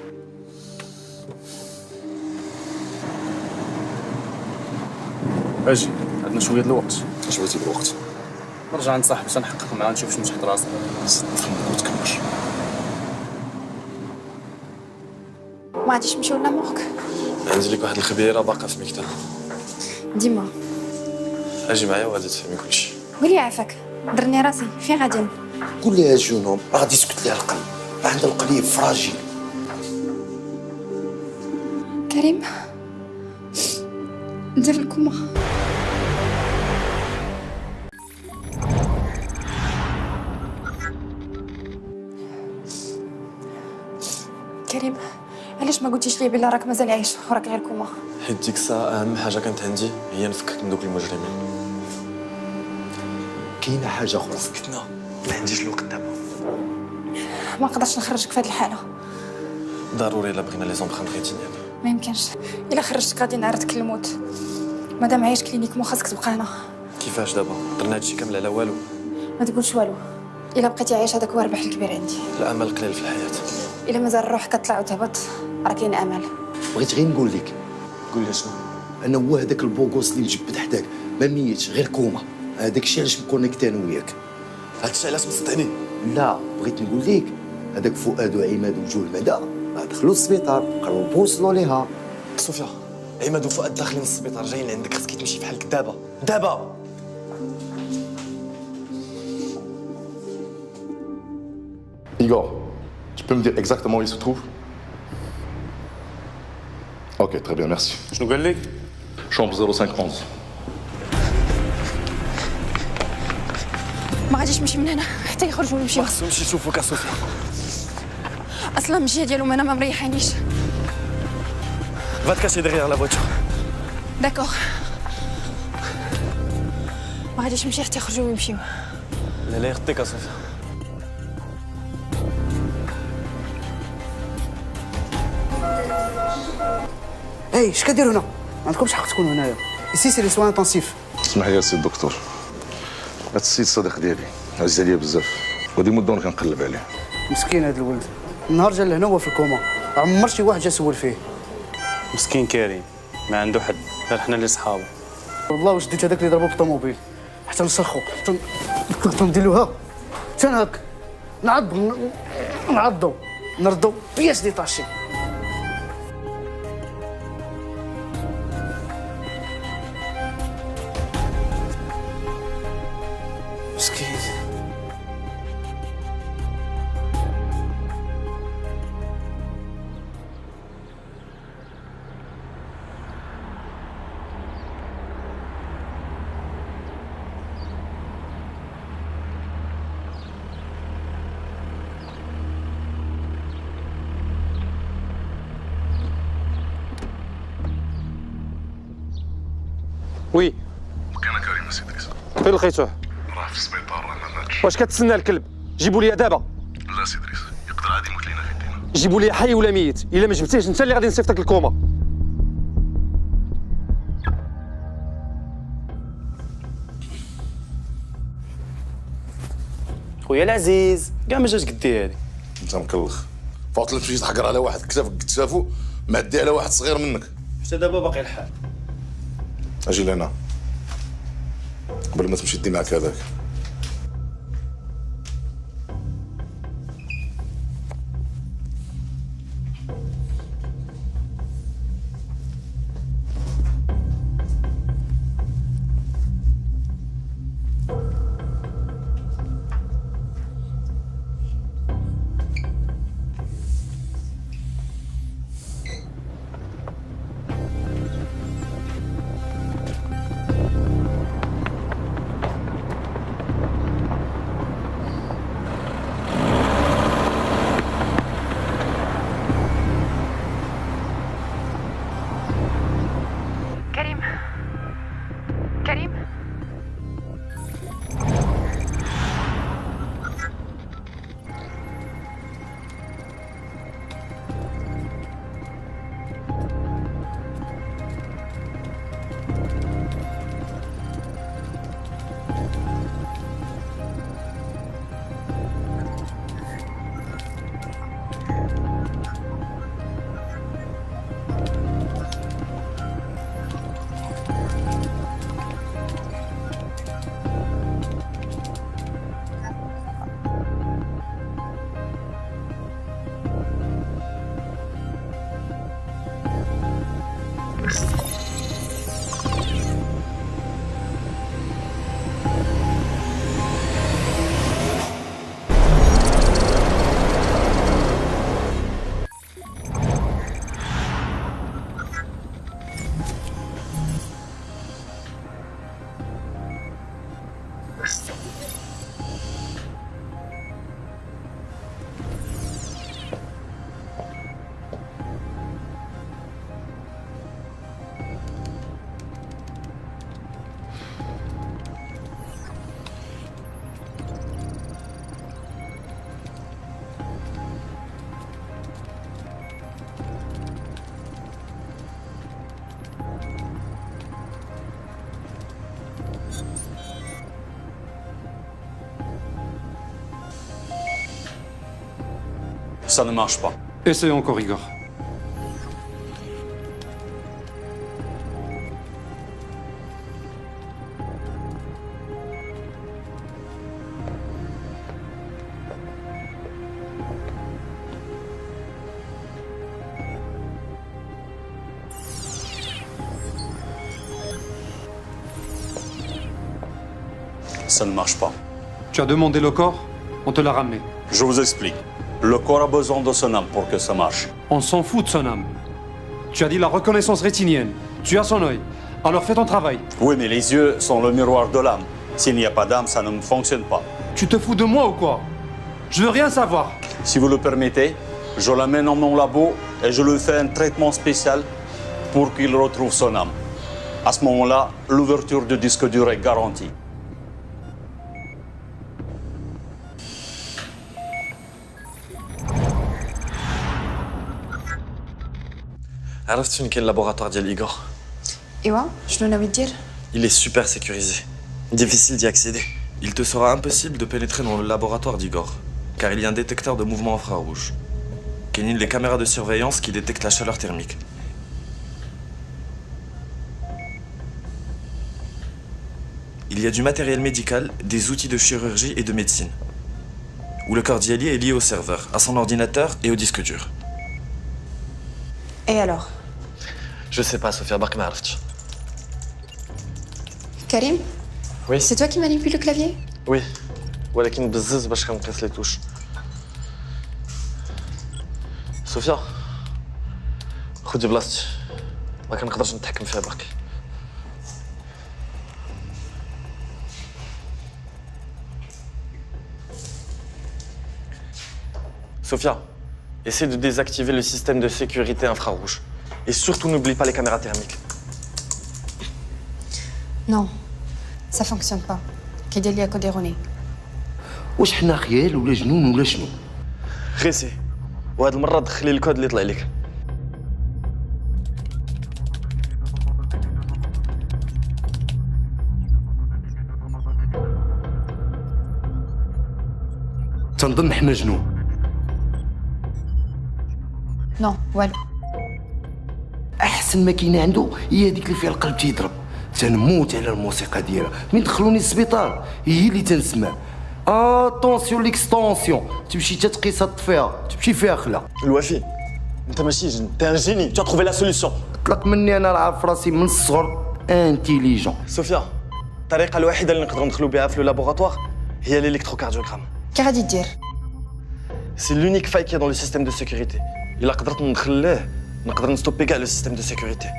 اجي عندنا شويه الوقت. اش بغيتي بالوقت؟ نرجع عند صاحبي نحقق معاه نشوف شنو تحت راسنا. فهمك وتكملش. ما غاديش نمشيو لمورك. عندي لك واحد الخبيره باقا في المكتب. ديما اجي معايا وغادي تفهمي كلشي. قولي عافاك، درني راسي فين غادي؟ قول لها جونوم غادي يسكت لها القلب، عندها القلب فراجيل. كريم ندير الكوما. كريم علاش ما قلتيش لي بلا راك مازال عايش وراك غير كوما؟ حيت ديك الساعه اهم حاجه كانت عندي هي نفكك من دوك المجرمين. كاينه حاجه اخرى سكتنا، ما عنديش الوقت دابا. ما نقدرش نخرجك في هذه الحاله. ضروري الا بغينا لي زومبرانت ريتينيال. ما يمكنش، الا خرجتك غادي نعرضك للموت. مادام عايش كلينيكمون خاصك تبقى هنا. كيفاش دابا؟ درنا هادشي كامل على والو. ما تقولش والو، الا بقيتي عايش هذاك هو الربح الكبير عندي. الامل قليل في الحياه. الا مازال الروح كتطلع وتهبط راه كاين امل. بغيت غير نقول لك. قول لي شنو؟ انا هو هذاك البوغوس اللي مجبد حداك ما ميتش غير كوما. هذاك الشيء علاش مكونيكتي انا وياك. هادشي علاش مصدقني؟ لا بغيت نقول لك هذاك فؤاد وعماد وجوه المدى دخلوا السبيطار قربوا وصلوا ليها. صوفيا عماد وفؤاد داخلين السبيطار جايين عندك، خاصك تمشي بحالك دابا دابا. Igor, tu peux me dire exactement où il se trouve? Ok, très bien, merci. شنو قال لك؟ Chambre 0511. ما غاديش نمشي من هنا حتى يخرجوا ويمشيو. خصهم يمشي يشوفوك يا صوفيا. اصلا المجيه ديالهم انا ما مريحانيش. Va te cacher derrière la voiture. داكوغ. ما غاديش نمشي حتى يخرجوا ويمشيو. لا لا يخطيك يا صوفيا. اي اش كديروا هنا؟ ما عندكمش حق تكونوا هنايا. ايسي سي لي سوان انتنسيف. اسمح لي يا سي الدكتور، هاد السيد صديق ديالي عزيز عليا بزاف، ودي مده وانا كنقلب عليه. مسكين هذا الولد، النهار جا لهنا هو في الكوما، عمر شي واحد جا سول فيه. مسكين كريم ما عنده حد غير حنا اللي صحابه. والله واش ديت هذاك اللي ضربو بالطوموبيل حتى نسخو حتى نديروها حتى هاك نعضو نردو بياس ديتاشي. مسكين. وي كان كريم سي دريس. فين لقيتوه؟ راه في السبيطار ما ماتش. واش كتسنى الكلب؟ جيبوا لي دابا. لا سي دريس، يقدر عادي يموت لينا في يدينا. جيبوا لي حي ولا ميت، الا ما جبتيش انت اللي غادي نصيفطك الكوما. خويا العزيز كاع ما جاش قدي هادي. انت مكلخ، فوت تمشي تحقر على واحد كتافك كتافو معدي على واحد صغير منك. حتى دابا باقي الحال. اجي لهنا قبل ما تمشي دي معاك هذاك. Ça ne marche pas. Essaye encore, Igor. Ça ne marche pas. Tu as demandé le corps, on te l'a ramené. Je vous explique. Le corps a besoin de son âme pour que ça marche. On s'en fout de son âme. Tu as dit la reconnaissance rétinienne. Tu as son œil. Alors fais ton travail. Oui, mais les yeux sont le miroir de l'âme. S'il n'y a pas d'âme, ça ne fonctionne pas. Tu te fous de moi ou quoi? Je veux rien savoir. Si vous le permettez, je l'amène dans mon labo et je lui fais un traitement spécial pour qu'il retrouve son âme. À ce moment-là, l'ouverture du disque dur est garantie. عرفت فين كاين اللابوغاتوار ديال إيغور؟ ايوا شنو ناوي دير؟ Il est super sécurisé. Difficile d'y accéder. Il te sera impossible de pénétrer dans le laboratoire d'Igor, car il y a un détecteur de mouvement infrarouge. Kenin, les caméras de surveillance qui détectent la chaleur thermique. Il y a du matériel médical, des outils de chirurgie et de médecine. Où le corps d'Yali est lié au serveur, à son ordinateur et au disque dur. Et alors? Je sais pas, Sophia, bark ma عرفتش. Karim? Oui. C'est toi qui manipules le clavier? Oui. ولكن بزز باش كنقيس لي توش. صوفيا خدي بلاصتي ما كنقدرش نتحكم فيها باقي. Sophia, essaie de désactiver le système de sécurité infrarouge. Et surtout, n'oublie pas les caméras thermiques. Non, ça fonctionne pas. كيدير ليا كود ايروني. واش حنا خيال ولا جنون ولا شنو؟ غيسي وهاد المرة دخلي الكود اللي طلع لك. تنظن حنا جنون. نو والو. احسن ما كاينه عنده هي هذيك اللي فيها القلب تيضرب. تنموت على الموسيقى ديالها. من دخلوني للسبيطار هي اللي تنسمع. اتونسيون ليكستونسيون تمشي تتقيسها تطفيها تمشي فيها خلا. الوفي انت ماشي جن، انت ان جيني، tu as trouvé la solution. طلق مني انا عارف راسي من الصغر انتيليجون. صوفيا الطريقة الوحيدة اللي نقدروا ندخلوا بها في لو لابوغاتوار هي الالكتروكارديوغرام. كي غادي دير؟ C'est l'unique faille qu'il y a dans le système de sécurité. إلا قدرت ندخل ليه نقدر نستوبي كاع لو سيستيم دو سيكوريتي.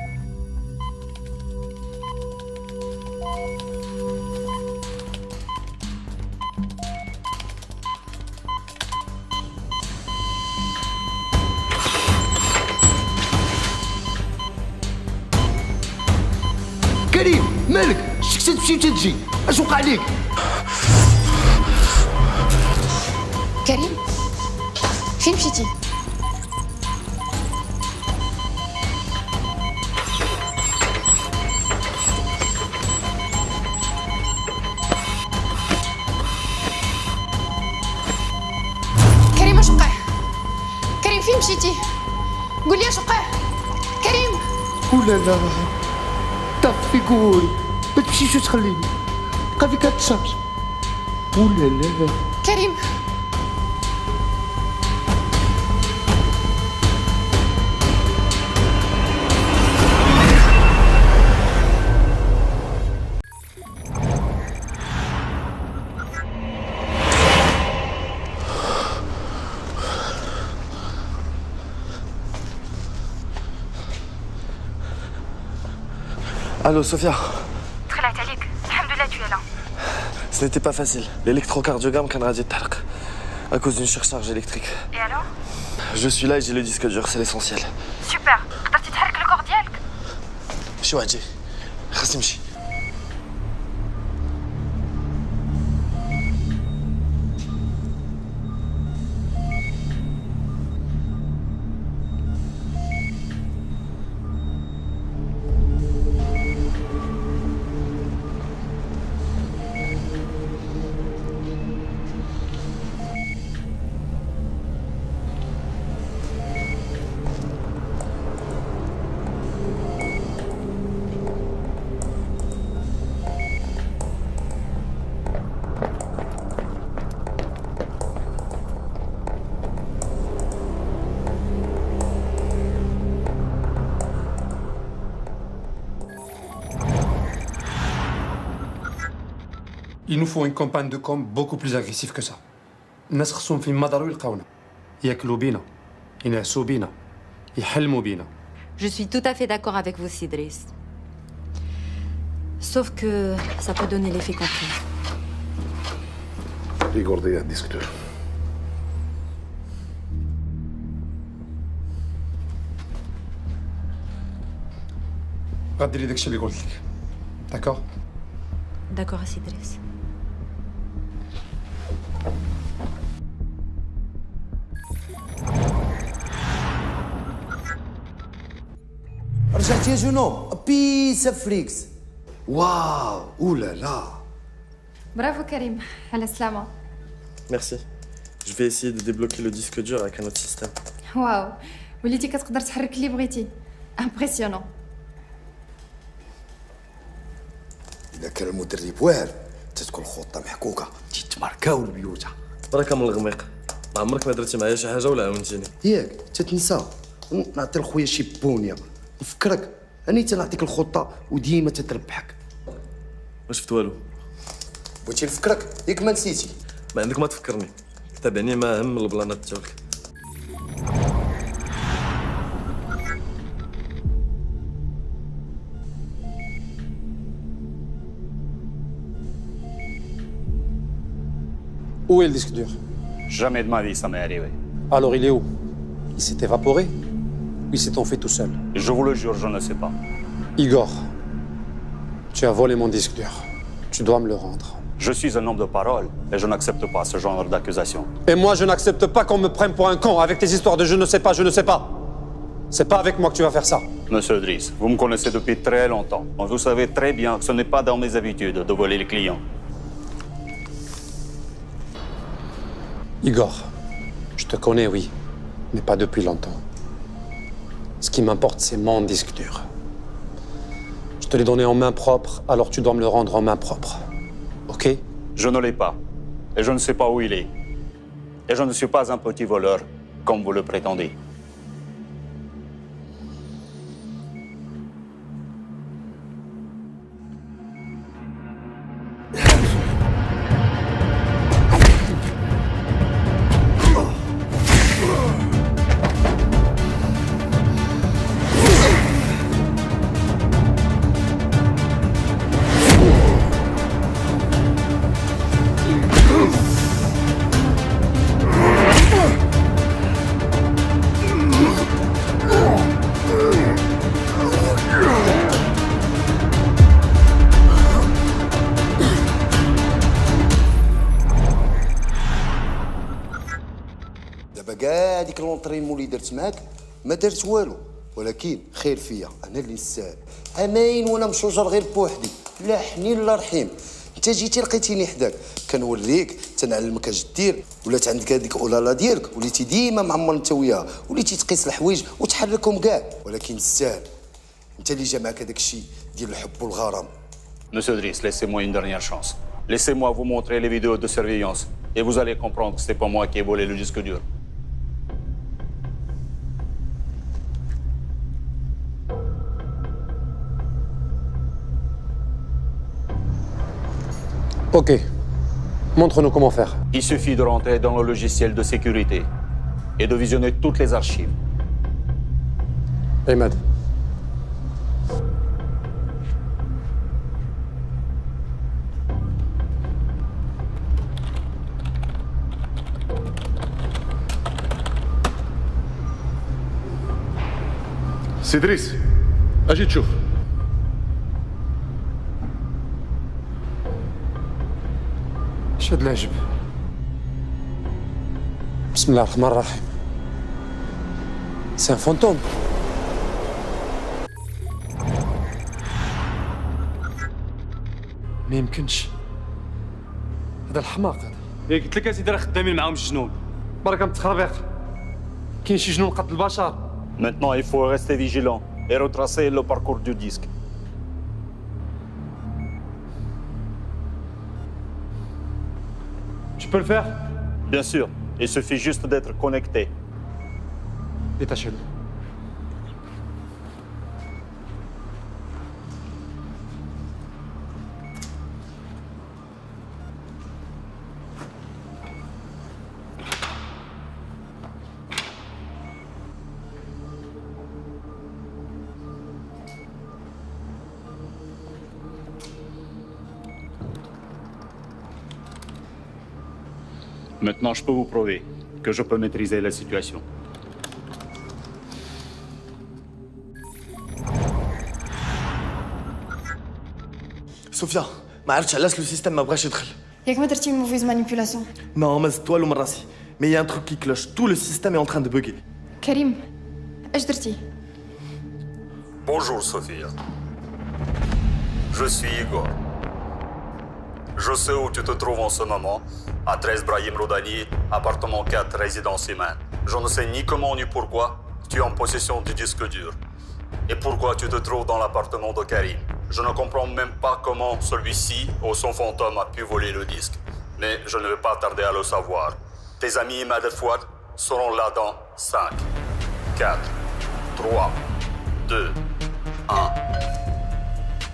كريم مالك؟ شكت تمشي وتجي، اش وقع ليك؟ كريم فين مشيتي؟ كريم اش وقع؟ كريم فين مشيتي؟ قول لي اش وقع؟ كريم ولا لا طفي قول ما تمشيش وتخليني بقى فيك هاد الشارج. ولا لا كريم Allô, Sophia. طلعت عليك الحمد لله tu es là. Ce n'était pas facile. L'électrocardiogramme كان غادي يتحرق à cause d'une surcharge électrique. Et alors? Je suis là et j'ai le disque dur, c'est l'essentiel. Super. قدرتي تحرك الكور ديالك؟ شو واحد جاي خاص يمشي. Il nous faut une campagne de com beaucoup plus agressive que ça. الناس خصهم فين ما داروا يلقاونا ياكلوا بينا ينعسوا بينا يحلموا بينا. Je suis tout à fait d'accord avec vous, Sidris. Sauf que ça peut donner l'effet contraire. Igor ضيع الديسك دور. غديري داكشي اللي قلت لك. داكور؟ D'accord, Sidris. رجعت يا جنوب بيسا فريكس. واو اولا لا. برافو كريم على السلامة. Merci. Je vais essayer de débloquer le disque dur avec un autre système. واو وليتي كتقدر تحرك اللي بغيتي. امبرسيونون. إذا كان المدرب واعر تتكون الخطة محكوكة تتماركاو البيوتة. بركة من الغميق. ما عمرك ما درتي معايا شي حاجة ولا عاونتيني. ياك تتنسى نعطي لخويا شي بونية نفكرك أني تنعطيك الخطة وديما تتربحك. ما شفت والو. بغيتي نفكرك ياك ما نسيتي. ما عندك ما تفكرني. تابعني ما أهم من البلانات ديالك. Où est le disque dur? Jamais de ma vie ça m'est arrivé. Alors il est où? Il s'est évaporé? Ou il s'est enfui tout seul? Je vous le jure, je ne sais pas. Igor, tu as volé mon disque dur. Tu dois me le rendre. Je suis un homme de parole et je n'accepte pas ce genre d'accusation. Et moi, je n'accepte pas qu'on me prenne pour un con avec tes histoires de je ne sais pas, je ne sais pas. C'est pas avec moi que tu vas faire ça. Monsieur Driss, vous me connaissez depuis très longtemps. Vous savez très bien que ce n'est pas dans mes habitudes de voler les clients. Igor, je te connais, oui, mais pas depuis longtemps. Ce qui m'importe, c'est mon disque dur. Je te l'ai donné en main propre, alors tu dois me le rendre en main propre. Ok? Je ne l'ai pas. Et je ne sais pas où il est. Et je ne suis pas un petit voleur, comme vous le prétendez. كاع ديك لونطريمون اللي درت معاك ما درت والو، ولكن خير فيا انا اللي نستاهل. امين وانا مشوجر غير بوحدي، لا حنين لا رحيم. انت جيتي لقيتيني حداك كنوريك تنعلمك اش دير، ولات عندك هذيك اولالا ديالك، وليتي ديما معمر انت وياها، وليتي تقيس الحوايج وتحركهم كاع، ولكن تستاهل. انت اللي جا معاك هذاك الشيء ديال الحب والغرام. Monsieur Driss, laissez-moi une dernière chance. Laissez-moi vous montrer les vidéos de surveillance et vous allez comprendre que c'est pas moi qui ai volé le disque dur. Ok. Montre-nous comment faire. Il suffit de rentrer dans le logiciel de sécurité et de visionner toutes les archives. Ahmed. سي دريس اجي تشوف. شاد العجب. بسم الله الرحمن الرحيم. سي ان فونتوم. ما يمكنش، هذا الحماق هذا. يا قلت لك اسيدي راه خدامين معاهم الجنون. برك متخربيق. كاين شي جنون قتل البشر. Maintenant, il faut rester vigilant et retracer le parcours du disque. Tu peux le faire? Bien sûr, il suffit juste d'être connecté. Détachez-le. Maintenant, je peux vous prouver que je peux maîtriser la situation. صوفيا ما عرفتش علاش لو سيستيم ما بغاش يدخل. ياك ما درتي موفيز مانيبيولاسيون؟ نو ما زدت والو من راسي. مي يا ان تروك كي كلوش تو لو سيستيم اي اون تران دو بوغي. كريم اش درتي؟ Bonjour Sophia. Je suis Igor. Je sais où tu te trouves en ce moment, à 13 Brahim Rodani, appartement 4, résidence humaine. Je ne sais ni comment ni pourquoi tu es en possession du disque dur. Et pourquoi tu te trouves dans l'appartement de Karim. Je ne comprends même pas comment celui-ci ou son fantôme a pu voler le disque. Mais je ne vais pas tarder à le savoir. Tes amis Imad et Fouad seront là dans 5, 4, 3, 2, 1.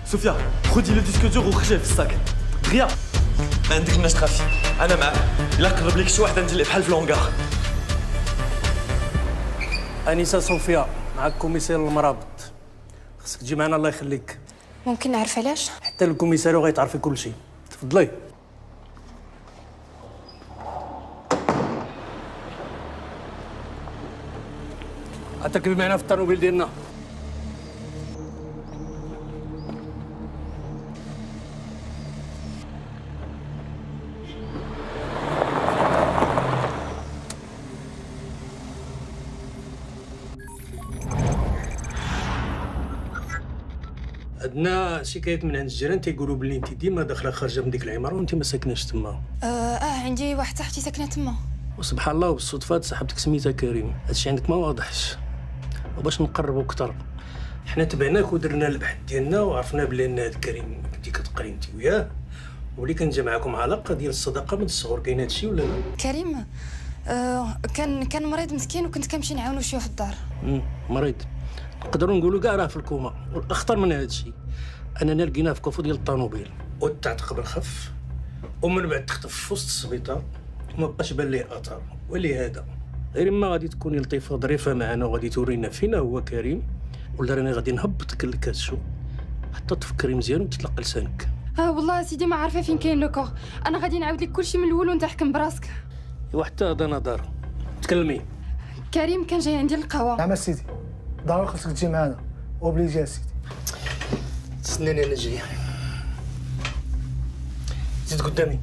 صوفيا خدي لو ديسك دور وخرجيه في الساك. دغيا ما عندكناش تخافي، انا معاك. الا قرب لك شي واحد ندير بحال في لونغار. انسه صوفيا معك كوميسير المرابط، خصك تجي معنا الله يخليك. ممكن نعرف علاش؟ حتى الكوميساريو غيتعرفي كل شيء. تفضلي. غتركبي معنا في الطوموبيل ديالنا. عندنا شكايات من عند الجيران تيقولوا بلي انت ديما داخله خارجه من ديك العماره وانت ما ساكناش تما. عندي واحد صاحبتي ساكنه تما. وسبحان الله وبالصدفه صاحبتك سميتها كريم. هادشي عندك ما واضحش. وباش نقربوا اكثر حنا تبعناك ودرنا البحث ديالنا وعرفنا بلي ان هاد كريم كنتي كتقري انت وياه، ولي كان جا معاكم علاقه ديال الصداقه من الصغر. كاين هادشي ولا لا؟ كريم كان مريض مسكين وكنت كنمشي نعاونو شويه في الدار. مريض نقدروا نقولوا كاع راه في الكوما. والاخطر من هذا الشيء اننا لقيناه في كفو ديال الطوموبيل والتعتق بالخف، ومن بعد تخطف في وسط السبيطار وما بقاش بان ليه اثار. ولهذا غير ما غادي تكوني لطيفه ظريفه معنا وغادي تورينا فينا هو كريم، ولا راني غادي نهبطك للكاتشو حتى تفكري مزيان وتطلق لسانك. والله سيدي ما عارفه فين كاين لو كور. انا غادي نعاود لك كلشي من الاول وانت حكم براسك. وحتى هذا نظر. تكلمي. كريم كان جاي عندي القهوه. نعم سيدي، ضروري خصك تجي معنا. اوبليجي سيدي. تسناني انا جاي. زيد قدامي.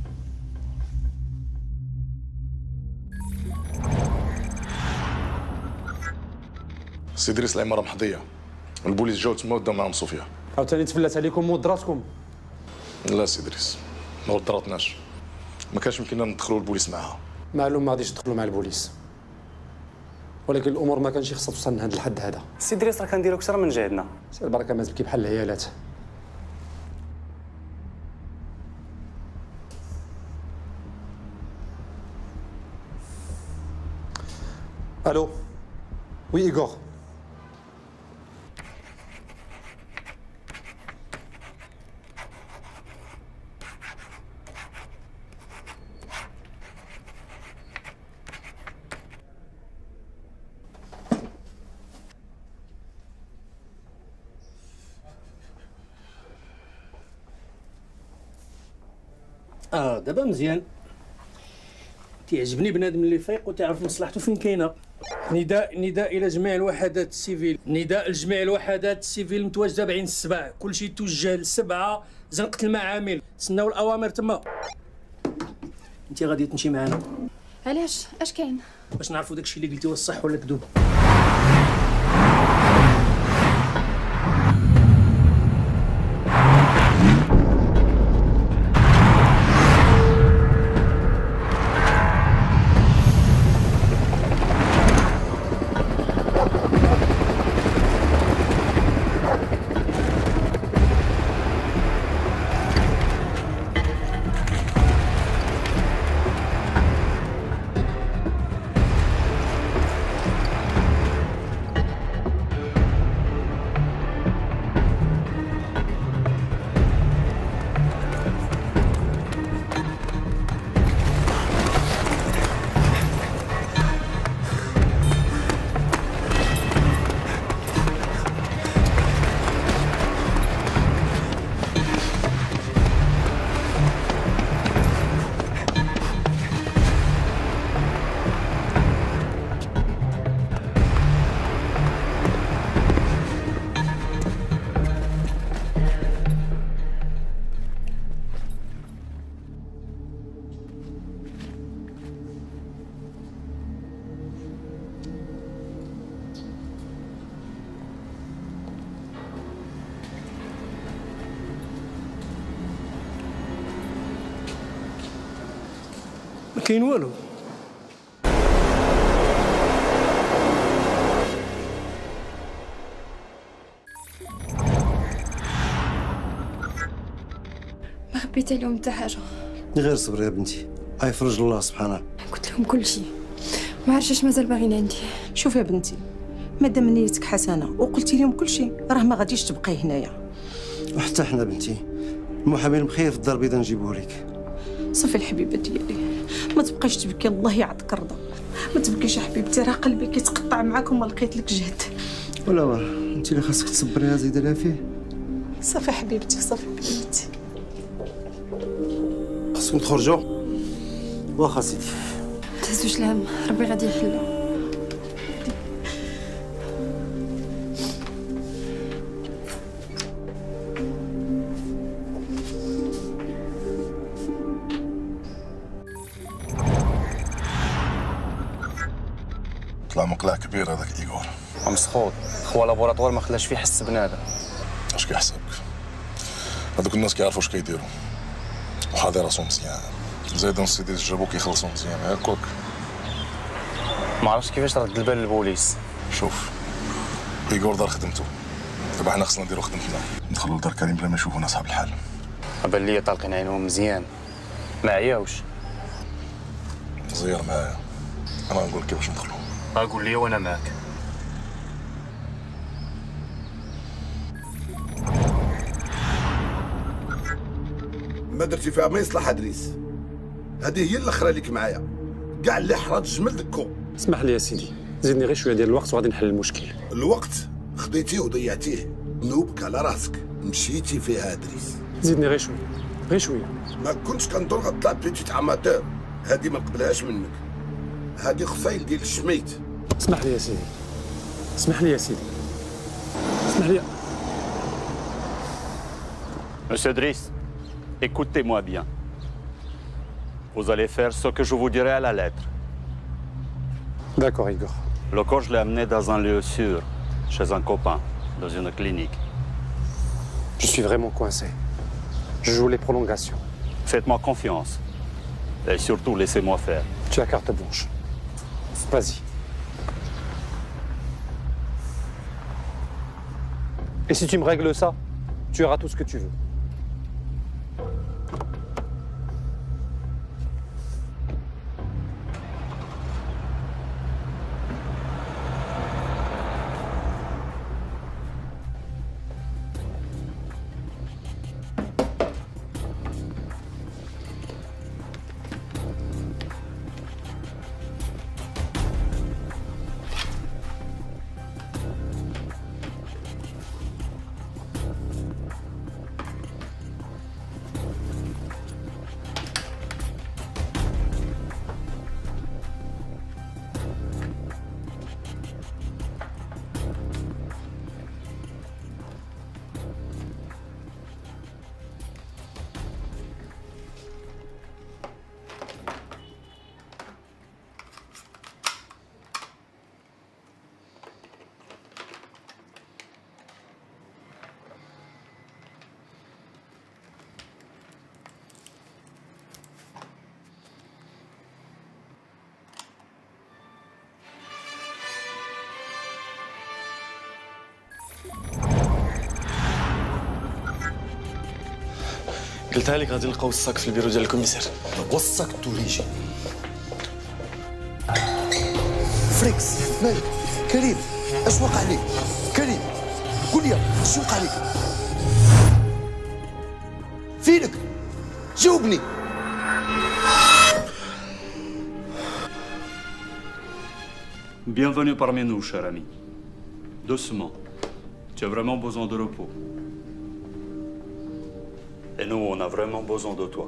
سي دريس العماره محظيه، البوليس جاو تما وداو معاهم صوفيا. عاوتاني تفلت عليكم ودراتكم؟ لا سي دريس ما ودراتناش، ما كانش يمكننا ندخلوا البوليس معاها. معلوم ما غاديش تدخلوا مع البوليس، ولكن الامور ما كانش خصها توصل لهذا الحد هذا. سي دريس راه كنديرو كثر من جهدنا. سير البركه ما تبكي بحال العيالات. الو وي ايغور. دابا مزيان. تيعجبني بنادم اللي فايق وتعرف مصلحته فين كاينه. نداء الى جميع الوحدات السيفيل، نداء لجميع الوحدات السيفيل المتواجده بعين السبع، كلشي توجه للسبعه زنقه المعامل، تسناو الاوامر تما. انت غادي تمشي معنا. علاش؟ اش كاين؟ باش نعرفوا داكشي اللي قلتي واش صح ولا كذوب. ما كاين والو. ما خبيت لهم حتى حاجه. غير صبري يا بنتي، يفرج الله سبحانه. قلت لهم كل شيء، ما عرفتش اش مازال باغيين عندي. شوف يا بنتي، مادام نيتك حسنه وقلتي لهم كل شيء راه ما غاديش تبقاي هنايا. وحتى حنا بنتي المحامي المخير في الدار البيضاء نجيبوه لك. صافي الحبيبه ديالي، ما تبقايش تبكي، الله يعطيك الرضا. ما تبكيش يا حبيبتي، راه قلبي كيتقطع معاك وما لقيت لك جهد. ولا واه انت اللي خاصك تصبريها زيد لها فيه. صافي حبيبتي، صافي حبيبتي. خاصكم تخرجوا. واخا سيدي. تهزوش الهم، ربي غادي يحلها. طلع مقلع كبير هذاك ايغور. مسخوط، خوا لابوراتوار ما خلاش فيه حس بنادم. اش كيحسبك؟ هذوك الناس كيعرفوا اش كيديروا وحاضر راسهم مزيان. زايد سيدي جابو كيخلصوا مزيان هاكوك. ما عرفتش كيفاش رد البال للبوليس. شوف ايغور دار خدمته، دابا حنا خصنا نديرو خدمتنا، ندخلوا لدار كريم بلا ما يشوفونا اصحاب الحال. بان ليا طالقين عينهم مزيان، ما عياوش. زير معايا، انا نقول كيفاش ندخلوا. قول لي وانا معاك. ما درتي فيها ما يصلح ادريس. هذه هي الاخرى ليك معايا، كاع اللي حرات جمل دكو. اسمح لي يا سيدي، زيدني غير شويه ديال الوقت وغادي نحل المشكل. الوقت خديتيه وضيعتيه، نوبك على راسك، مشيتي فيها ادريس. زيدني غير شويه، غير شويه. ما كنتش كنظن غطلع بيتيت اماتور، هذه ما نقبلهاش منك. هذه خصايل ديال الشميت. اسمح لي يا سيدي، اسمح لي يا سيدي، اسمح لي. Monsieur Driss, écoutez-moi bien. Vous allez faire ce que je vous dirai à la lettre. D'accord, Igor. Le corps, je l'ai amené dans un lieu sûr, chez un copain, dans une clinique. Je suis vraiment coincé. Je joue les prolongations. Faites-moi confiance. Et surtout, laissez-moi faire. Tu as carte blanche. Vas-y. Et si tu me règles ça, tu auras tout ce que tu veux. قلتها لك غادي نلقاو الصاك في البيرو ديال الكوميسير. والصاك توريجي. فريكس مالك؟ كريم اش وقع لك؟ كريم قول لي اش وقع لك؟ فينك؟ جاوبني. Bienvenue parmi nous, cher ami. Doucement. Tu as vraiment besoin de repos. Et nous, on a vraiment besoin de toi.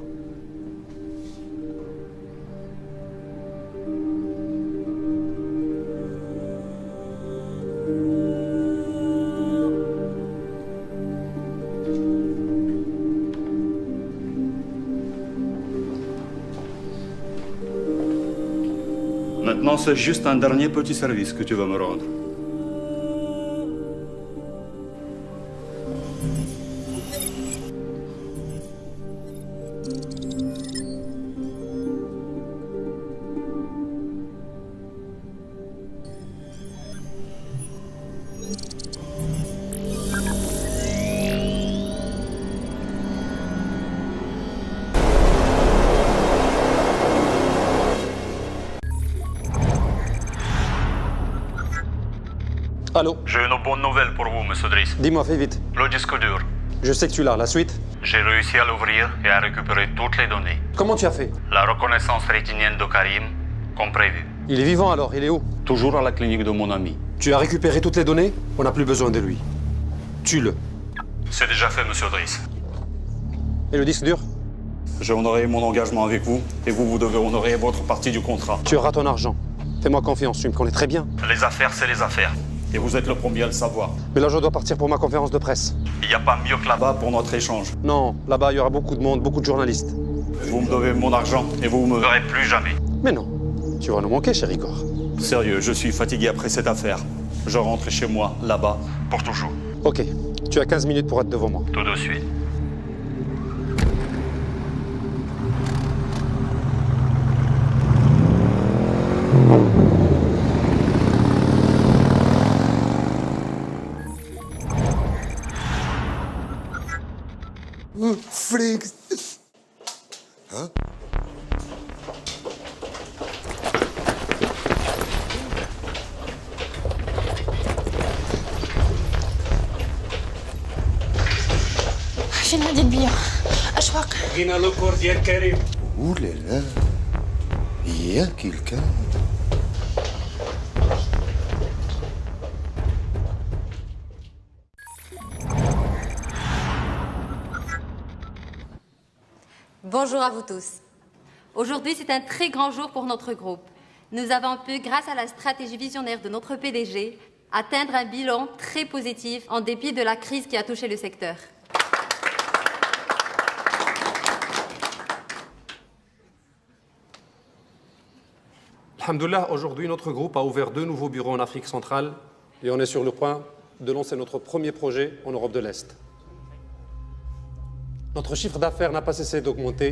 Maintenant, c'est juste un dernier petit service que tu vas me rendre. Allô? J'ai une bonne nouvelle pour vous, monsieur Driss. Dis-moi, fais vite. Le disque dur. Je sais que tu l'as. La suite? J'ai réussi à l'ouvrir et à récupérer toutes les données. Comment tu as fait? La reconnaissance rétinienne de Karim, comme prévu. Il est vivant alors, il est où? Toujours à la clinique de mon ami. Tu as récupéré toutes les données? On n'a plus besoin de lui. Tue-le. C'est déjà fait, monsieur Driss. Et le disque dur? J'ai honoré mon engagement avec vous, et vous devez honorer votre partie du contrat. Tu auras ton argent. Fais-moi confiance, tu me connais très bien. Les affaires, c'est les affaires. Et vous êtes le premier à le savoir. Mais là, je dois partir pour ma conférence de presse. Il n'y a pas mieux que là-bas pour notre échange. Non, là-bas, il y aura beaucoup de monde, beaucoup de journalistes. Vous me devez mon argent et vous me verrez plus jamais. Mais non, tu vas nous manquer, cher Igor. Sérieux, je suis fatigué après cette affaire. Je rentre chez moi, là-bas, pour toujours. Ok, tu as 15 minutes pour être devant moi. Tout de suite. فريكس ها فين هادي البيا؟ اش واقع؟ لقينا لوكور ديال كريم. ولا لا ياك الكلام. Bonjour à vous tous. Aujourd'hui, c'est un très grand jour pour notre groupe. Nous avons pu, grâce à la stratégie visionnaire de notre PDG, atteindre un bilan très positif en dépit de la crise qui a touché le secteur. Alhamdoulilah, aujourd'hui, notre groupe a ouvert 2 nouveaux bureaux en Afrique centrale et on est sur le point de lancer notre premier projet en Europe de l'Est. Notre chiffre d'affaires n'a pas cessé d'augmenter,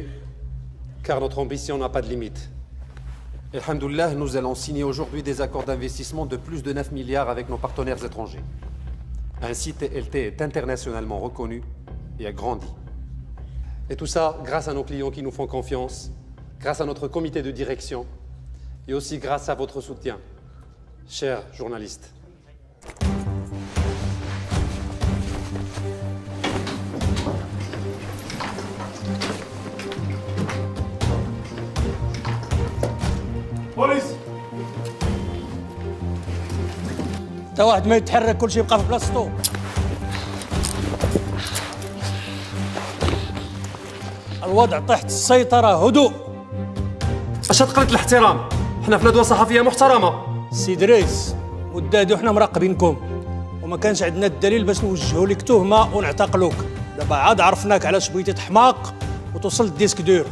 car notre ambition n'a pas de limite. Et alhamdoulilah, nous allons signer aujourd'hui des accords d'investissement de plus de 9 milliards avec nos partenaires étrangers. Ainsi, TLT est internationalement reconnu et a grandi. Et tout ça grâce à nos clients qui nous font confiance, grâce à notre comité de direction et aussi grâce à votre soutien, chers journalistes. بوليس تا واحد ما يتحرك كلشي يبقى في بلاصتو. الوضع تحت السيطرة. هدوء. اش قلة الاحترام؟ حنا في ندوة صحفية محترمة. سي دريس ودادو حنا مراقبينكم وما كانش عندنا الدليل باش نوجهوا لك تهمة ونعتقلوك. دابا عاد عرفناك علاش بغيتي تحماق وتوصل للديسك دور.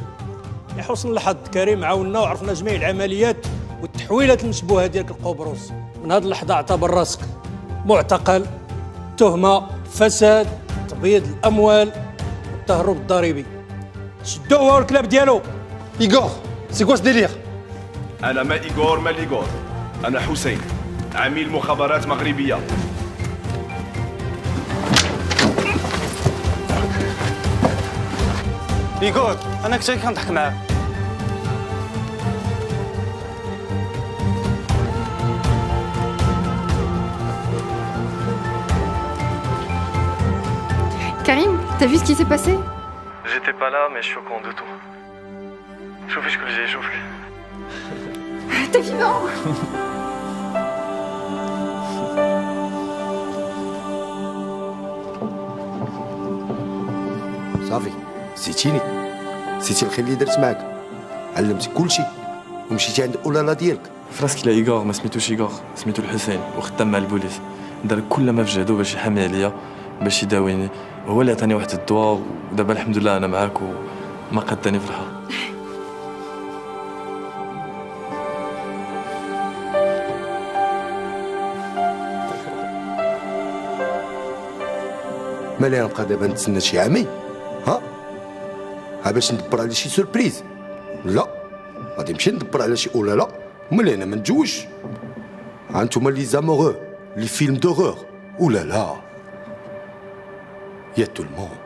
لحسن الحظ كريم عاوننا وعرفنا جميع العمليات والتحويلات المشبوهه ديالك القبرص. من هذه اللحظه اعتبر راسك معتقل، تهمه فساد، تبييض الاموال والتهرب الضريبي. شدوه هو الكلاب ديالو. ايغور سي كوا ديلير؟ انا ما ايغور ما ليغور، انا حسين عميل مخابرات مغربيه. إيغور أنا كنت كنضحك معاك. Karim, t'as vu ce qui s'est passé? J'étais pas là, mais je suis au courant de tout. شوفي شكون جاي يشوفك. T'es vivant. صافي نسيتيني، نسيتي الخير اللي درت معاك، علمتك كلشي ومشيتي عند اولالا ديالك. فراسك لا إيغور ما سميتوش إيغور، سميتو الحسين وخدام مع البوليس، دار كل ما في جهدو باش يحامي عليا باش يداويني، هو اللي عطاني واحد الدواء ودابا الحمد لله انا معاك وما قداني في الحال. مالي نبقى دابا نتسنى شي عامين؟ ها باش ندبر على شي سوربريز؟ لا غادي نمشي ندبر على شي اولالا، مالي انا ما نتزوجش. هانتوما لي زاموغو لي فيلم دوغور اولالا يا تو الموند.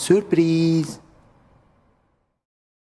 Surprise!